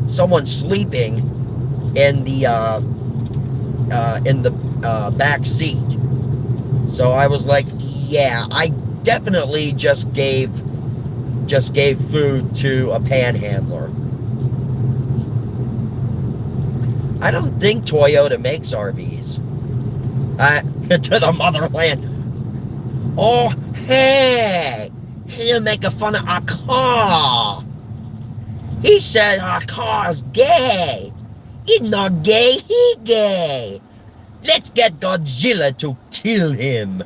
someone sleeping in the back seat. So I was like, yeah, I definitely just gave food to a panhandler. I don't think Toyota makes RVs. To the motherland. Oh, hey! He'll make fun of our car. He said our car's gay. He's not gay, he gay. Let's get Godzilla to kill him.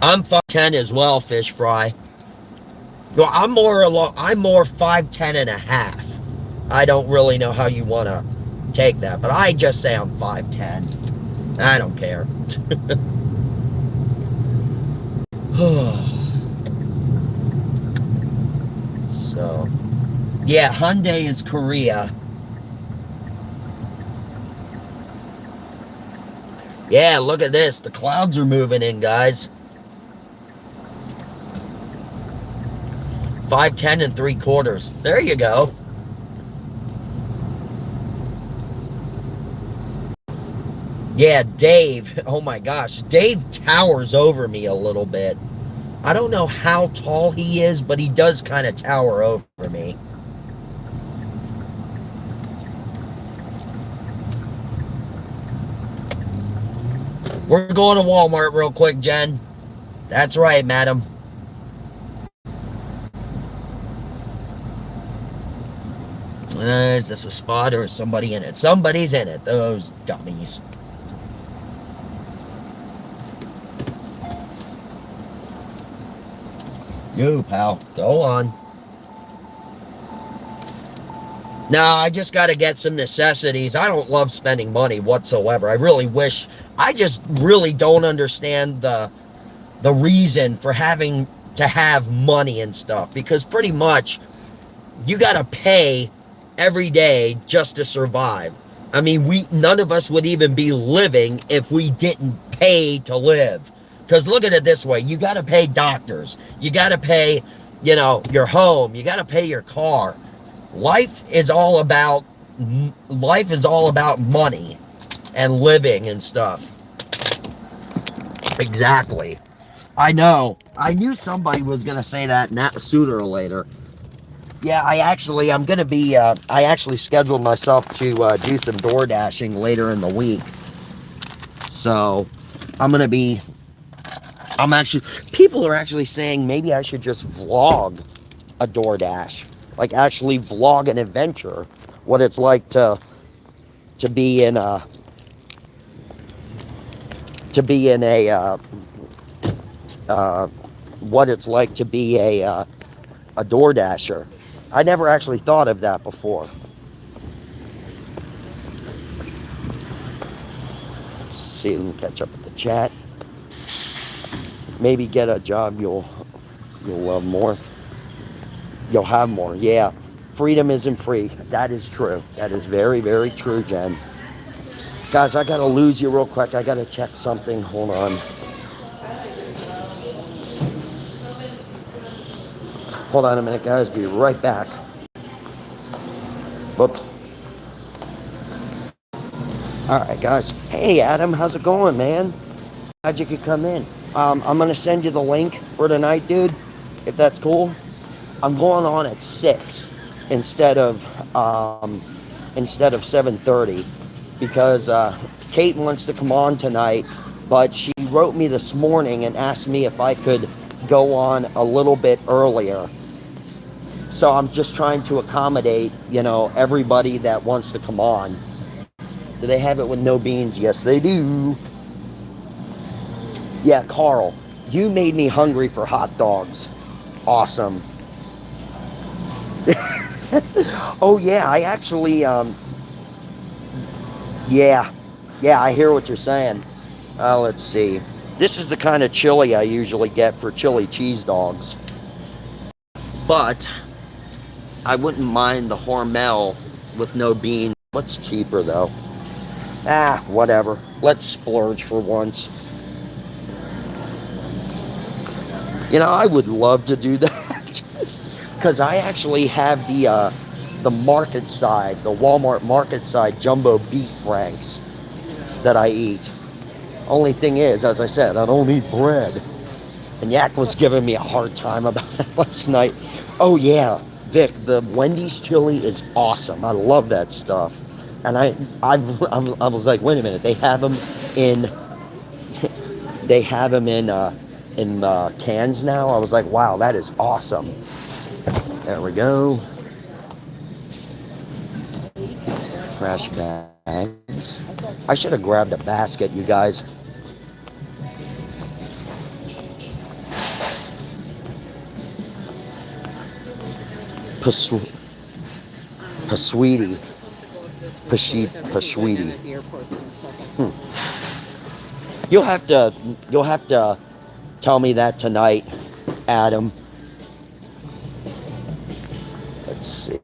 I'm 5'10" as well, Fish Fry. Well, I'm more 5'10" and a half. I don't really know how you want to take that, but I just say I'm 5'10". I don't care. So, yeah, Hyundai is Korea. Yeah, look at this. The clouds are moving in, guys. 5'10" and 3/4. There you go. Yeah, Dave. Oh my gosh. Dave towers over me a little bit. I don't know how tall he is, but he does kind of tower over me. We're going to Walmart real quick, Jen. That's right, madam. Is this a spot or is somebody in it? Somebody's in it. Those dummies. You, pal. Go on. Now, I just got to get some necessities. I don't love spending money whatsoever. I really wish. I just really don't understand the reason for having to have money and stuff. Because pretty much, you got to pay every day just to survive. I mean, none of us would even be living if we didn't pay to live. Because look at it this way. You got to pay doctors. You got to pay, your home. You got to pay your car. Life is all about money and living and stuff. Exactly. I know. I knew somebody was going to say that sooner or later. Yeah, I actually scheduled myself to do some door dashing later in the week. So, people are actually saying maybe I should just vlog a DoorDash. Like actually vlog an adventure. What it's like to be in a what it's like to be a DoorDasher. I never actually thought of that before. Let's see, let me catch up with the chat. Maybe get a job you'll love more. You'll have more. Yeah. Freedom isn't free. That is true. That is very, very true, Jen. Guys, I gotta lose you real quick. I gotta check something. Hold on. Hold on a minute, guys. Be right back. Whoops. Alright, guys. Hey, Adam. How's it going, man? Glad you could come in. I'm going to send you the link for tonight, dude. If that's cool. I'm going on at 6 instead of 7:30 because Kate wants to come on tonight, but she wrote me this morning and asked me if I could go on a little bit earlier. So I'm just trying to accommodate, everybody that wants to come on. Do they have it with no beans? Yes, they do. Yeah, Carl, you made me hungry for hot dogs. Awesome. Oh, yeah, I actually, yeah, I hear what you're saying. Let's see. This is the kind of chili I usually get for chili cheese dogs. But I wouldn't mind the Hormel with no beans. What's cheaper, though? Whatever. Let's splurge for once. I would love to do that. Because I actually have the market side, the Walmart market side jumbo beef franks that I eat. Only thing is, as I said, I don't eat bread. And Yak was giving me a hard time about that last night. Oh yeah, Vic, the Wendy's chili is awesome. I love that stuff. And I was like, wait a minute, they have them in cans now. I was like, wow, that is awesome. There we go. Trash bags. I should have grabbed a basket, you guys. Pasweetie. You'll have to tell me that tonight, Adam. Let's see.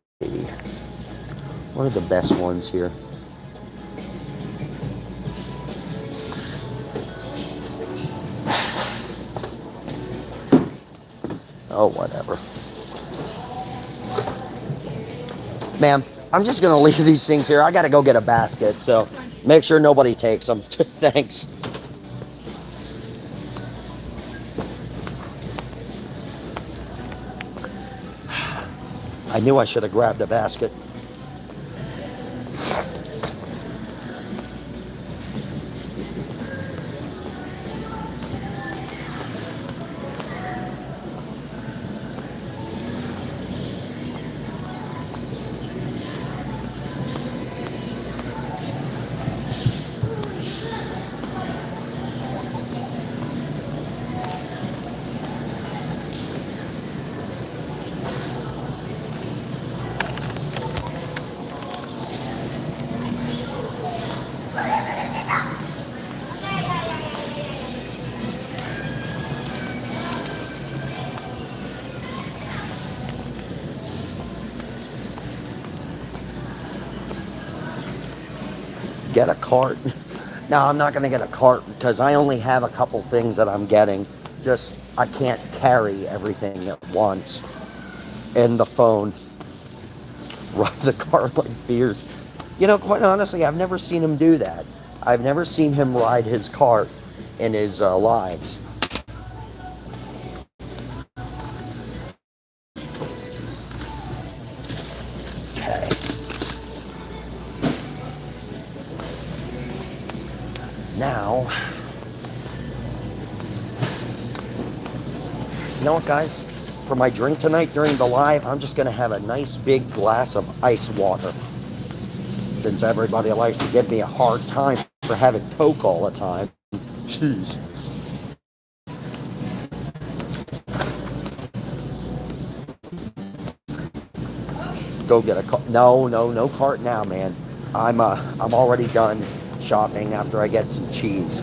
What are the best ones here? Oh, whatever. Ma'am, I'm just going to leave these things here. I got to go get a basket, so make sure nobody takes them. Thanks. I knew I should have grabbed a basket. Get a cart. No, I'm not going to get a cart because I only have a couple things that I'm getting. Just, I can't carry everything at once. And the phone. Ride the cart like fierce. You know, quite honestly, I've never seen him do that. I've never seen him ride his cart in his lives. Okay. Now, you know what, guys? For my drink tonight during the live, I'm just going to have a nice big glass of ice water. Since everybody likes to give me a hard time for having Coke all the time. Jeez. Go get a cart. No cart now, man. I'm already done shopping after I get some cheese.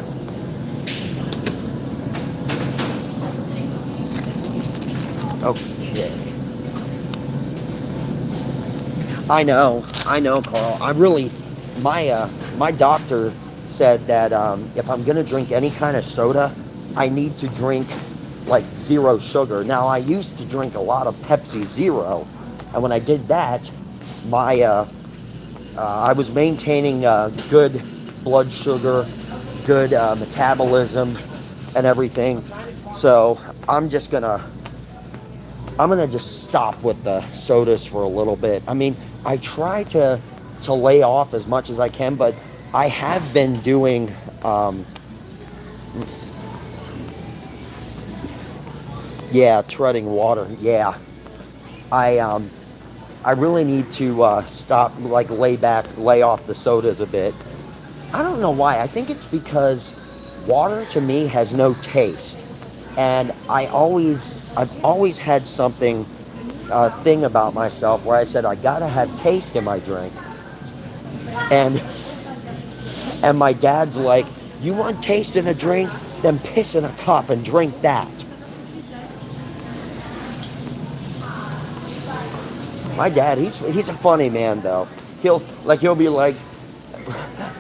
Okay. I know, Carl. My doctor said that if I'm gonna drink any kind of soda, I need to drink like zero sugar. Now, I used to drink a lot of Pepsi Zero, and when I did that, I was maintaining good blood sugar, good metabolism, and everything. So I'm gonna just stop with the sodas for a little bit. I mean, I try to lay off as much as I can, but I have been doing treading water. Yeah, I really need to stop, like lay off the sodas a bit. I don't know why. I think it's because water to me has no taste, and I've always had something thing about myself where I said I gotta have taste in my drink, and my dad's like, you want taste in a drink? Then piss in a cup and drink that. My dad, he's a funny man though. He'll be like,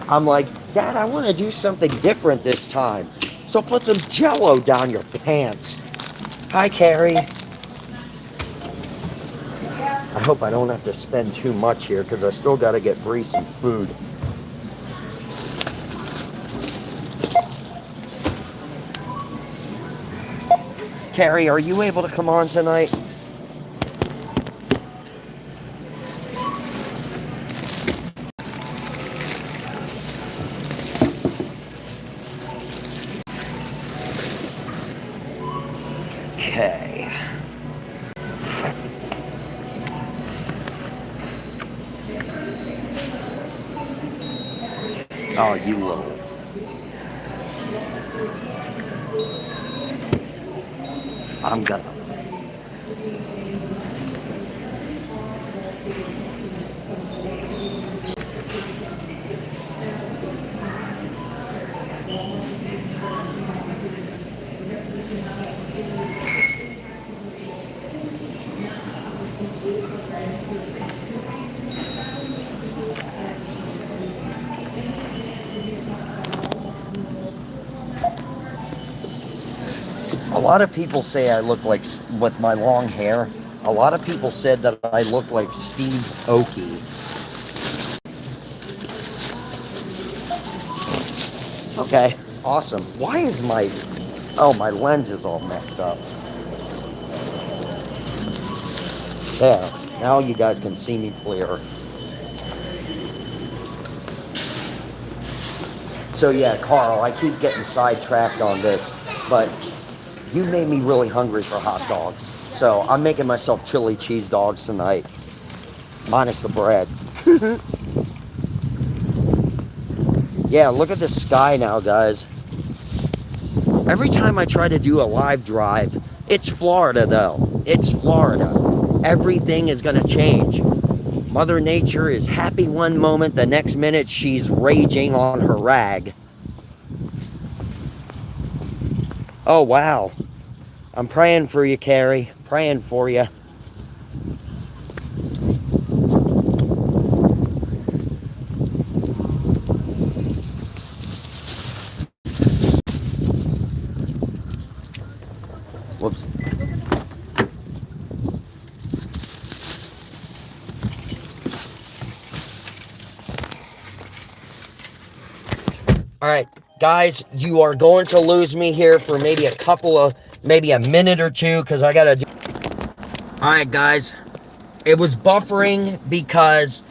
I'm like, Dad, I want to do something different this time. So put some Jell-O down your pants. Hi, Carrie. I hope I don't have to spend too much here because I still got to get Bree some food. Carrie, are you able to come on tonight? Okay. Oh, you little. I'm gonna. A lot of people say I look like, with my long hair, a lot of people said that I look like Steve Aoki. Okay, awesome. Why is my lens is all messed up. There, now you guys can see me clear. So yeah, Carl, I keep getting sidetracked on this, but you made me really hungry for hot dogs. So I'm making myself chili cheese dogs tonight, minus the bread. Yeah, look at the sky now, guys. Every time I try to do a live drive, it's Florida though. It's Florida. Everything is gonna change. Mother Nature is happy one moment, the next minute she's raging on her rag. Oh, wow. I'm praying for you, Carrie. Praying for you. Whoops. All right, guys, you are going to lose me here for maybe a minute or two, because I gotta do. All right, guys, it was buffering because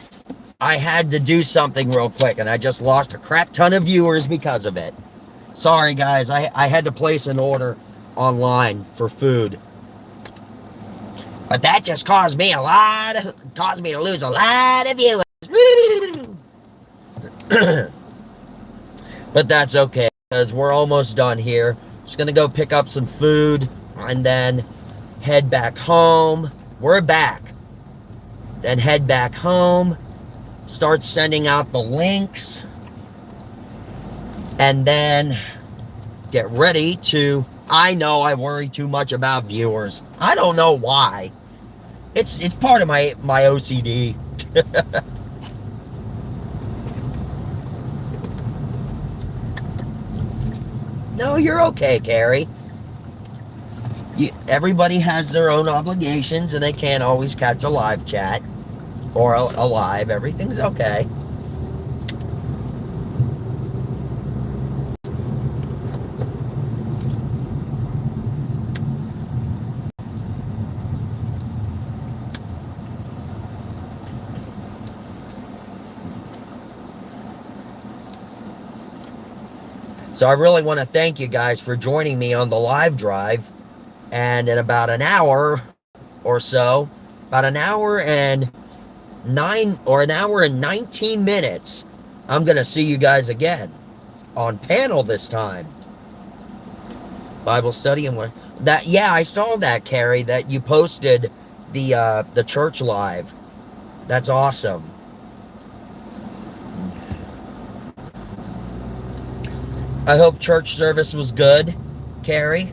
I had to do something real quick, and I just lost a crap ton of viewers because of it. Sorry, guys, I had to place an order online for food. But that just caused me to lose a lot of viewers. But that's okay, because we're almost done here. Just gonna go pick up some food and then head back home. We're back. Then head back home, start sending out the links, and then get ready to... I know I worry too much about viewers. I don't know why. It's part of my OCD. No, you're okay, Carrie. Everybody has their own obligations, and they can't always catch a live chat or a live. Everything's okay. So I really want to thank you guys for joining me on the live drive. And in about an hour or so, about an hour and 19 minutes, I'm going to see you guys again on panel this time. Bible study and what that, yeah, I saw that, Carrie, that you posted the church live. That's awesome. I hope church service was good, Carrie.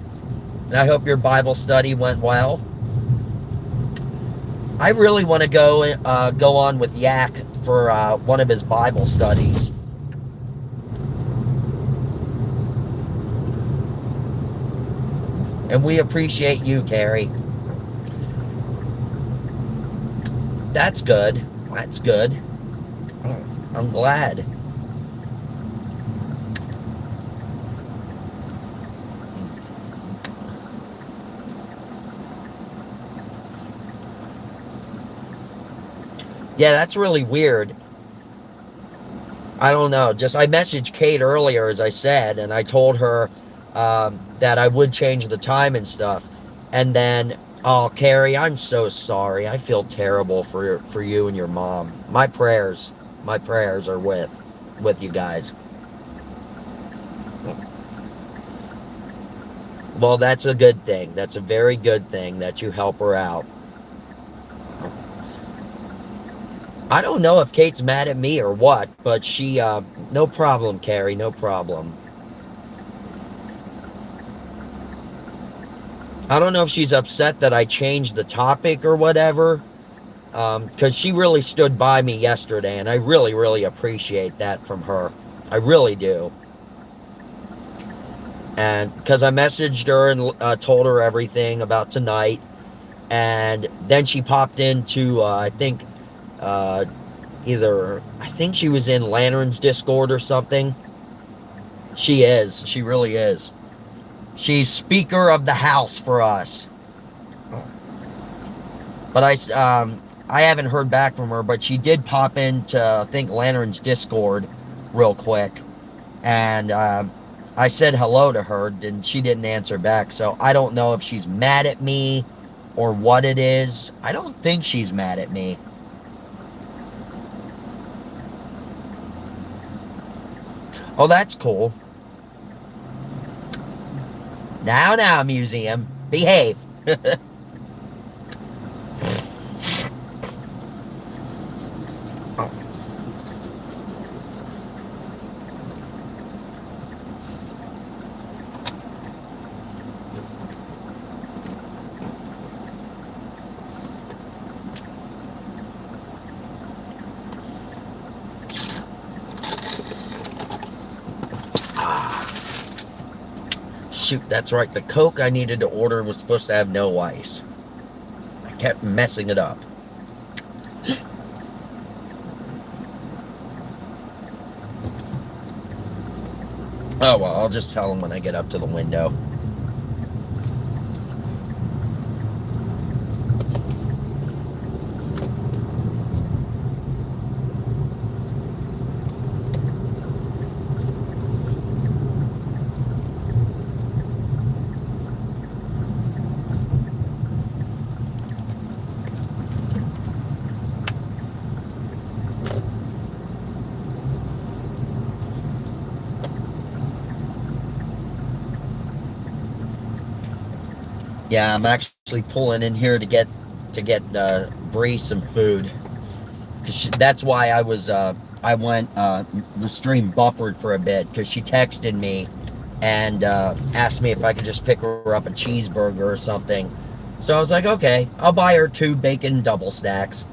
And I hope your Bible study went well. I really want to go on with Yak for one of his Bible studies. And we appreciate you, Carrie. That's good. That's good. I'm glad. Yeah, that's really weird. I don't know. I messaged Kate earlier, as I said, and I told her that I would change the time and stuff. And then, oh, Carrie, I'm so sorry. I feel terrible for you and your mom. My prayers are with you guys. Well, that's a good thing. That's a very good thing that you help her out. I don't know if Kate's mad at me or what, but she, no problem, Carrie, no problem. I don't know if she's upset that I changed the topic or whatever, because she really stood by me yesterday, and I really, really appreciate that from her. I really do. And because I messaged her and told her everything about tonight, and then she popped into, I think she was in Lantern's Discord or something. She really is. She's Speaker of the House for us. But I haven't heard back from her, but she did pop into, I think, Lantern's Discord real quick. And I said hello to her, and she didn't answer back. So I don't know if she's mad at me or what it is. I don't think she's mad at me. Oh, that's cool. Now, museum. Behave. Shoot, that's right. The Coke I needed to order was supposed to have no ice. I kept messing it up. Oh, well, I'll just tell them when I get up to the window. Yeah, I'm actually pulling in here to get Bree some food. Cause that's why I was I went the stream buffered for a bit because she texted me and asked me if I could just pick her up a cheeseburger or something. So I was like, okay, I'll buy her 2 bacon double stacks.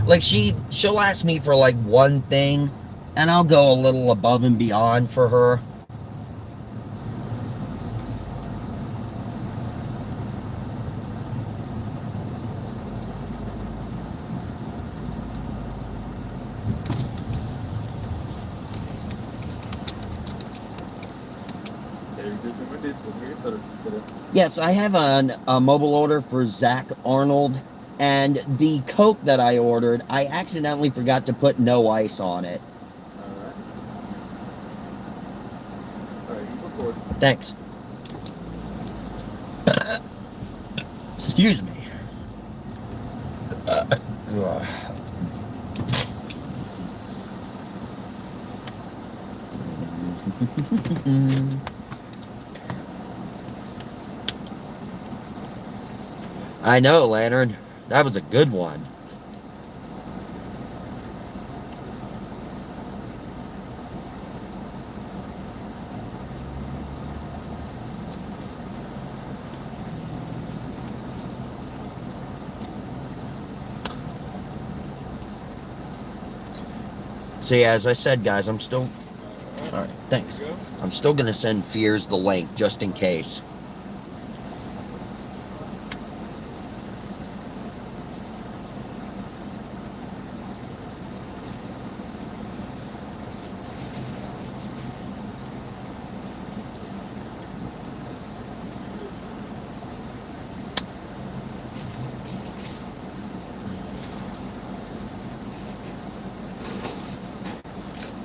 Like she'll ask me for like one thing, and I'll go a little above and beyond for her. Yes, I have a mobile order for Zach Arnold, and the Coke that I ordered, I accidentally forgot to put no ice on it. Alright, you go forward. Thanks. Excuse me. I know, Lantern. That was a good one. So yeah, as I said, guys, I'm still... Alright, thanks. I'm still going to send Fears the link, just in case.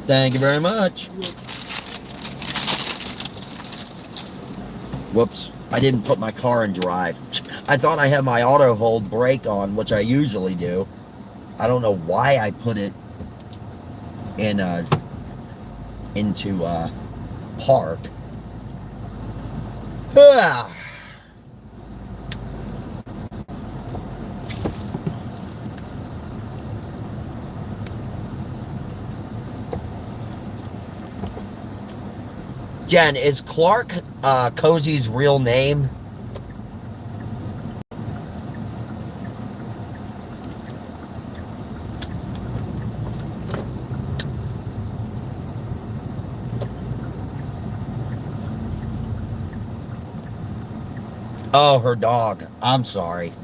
Thank you very much. Whoops. I didn't put my car in drive. I thought I had my auto hold brake on, which I usually do. I don't know why I put it in into park. Ah. Jen, is Clark Cozy's real name? Oh, her dog. I'm sorry.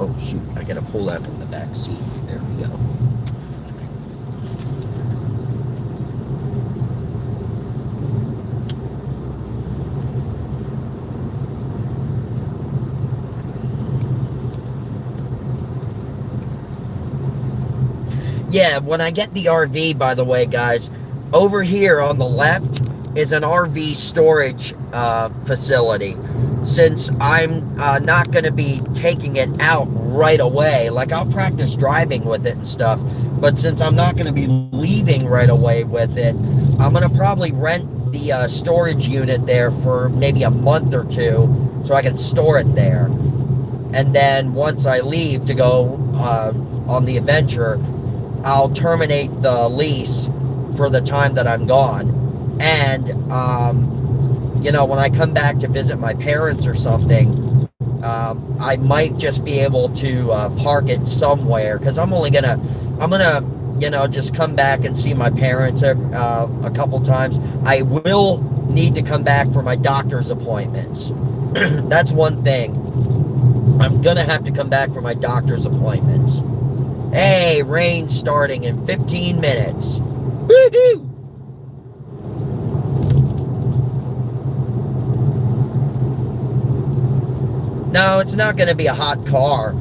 Oh, shoot. I gotta pull that from the back seat. There we go. Yeah, when I get the RV, by the way, guys, over here on the left is an RV storage facility. Since I'm not going to be taking it out right away, like I'll practice driving with it and stuff, but since I'm not going to be leaving right away with it, I'm going to probably rent the storage unit there for maybe a month or two so I can store it there. And then once I leave to go on the adventure, I'll terminate the lease for the time that I'm gone. And, you know, when I come back to visit my parents or something, I might just be able to park it somewhere, because I'm gonna, you know, just come back and see my parents a couple times. I will need to come back for my doctor's appointments. That's one thing. I'm gonna have to come back for my doctor's appointments. Hey, rain's starting in 15 minutes. Woohoo! No, it's not going to be a hot car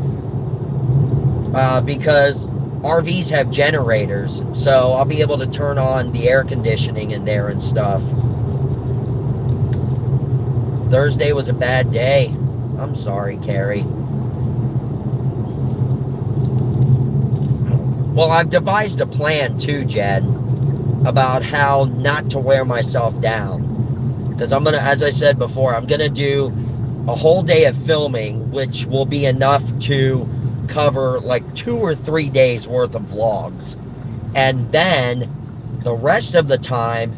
because RVs have generators, so I'll be able to turn on the air conditioning in there and stuff. Thursday was a bad day. I'm sorry, Carrie. Well, I've devised a plan too, Jed, about how not to wear myself down. Because I'm going to, as I said before, I'm going to do a whole day of filming, which will be enough to cover like 2 or 3 days worth of vlogs. And then the rest of the time,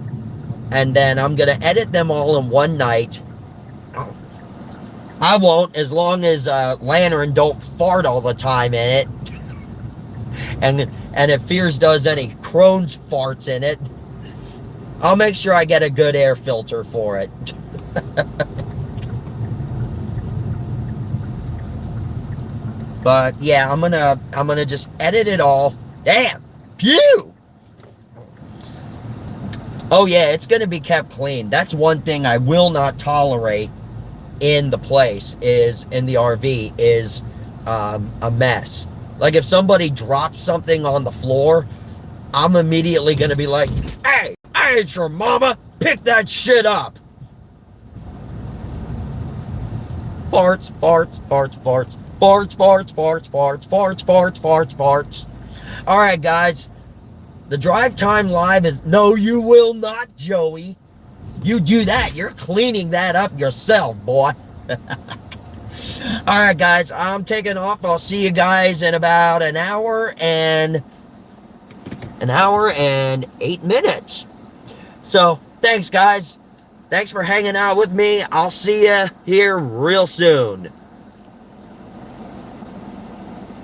and then I'm going to edit them all in one night. I won't, as long as Lantern don't fart all the time in it. And if Fears does any Crohn's farts in it, I'll make sure I get a good air filter for it. But yeah, I'm gonna just edit it all. Damn. Pew! Oh yeah, it's gonna be kept clean. That's one thing I will not tolerate in the place, is in the RV, is a mess. Like if somebody drops something on the floor, I'm immediately gonna be like, hey, I ain't your mama, pick that shit up. Farts, farts, farts, farts. Farts, farts, farts, farts, farts, farts, farts, farts. All right, guys. The Drive Time Live is... No, you will not, Joey. You do that. You're cleaning that up yourself, boy. All right, guys. I'm taking off. I'll see you guys in about an hour and 8 minutes. So, thanks, guys. Thanks for hanging out with me. I'll see you here real soon.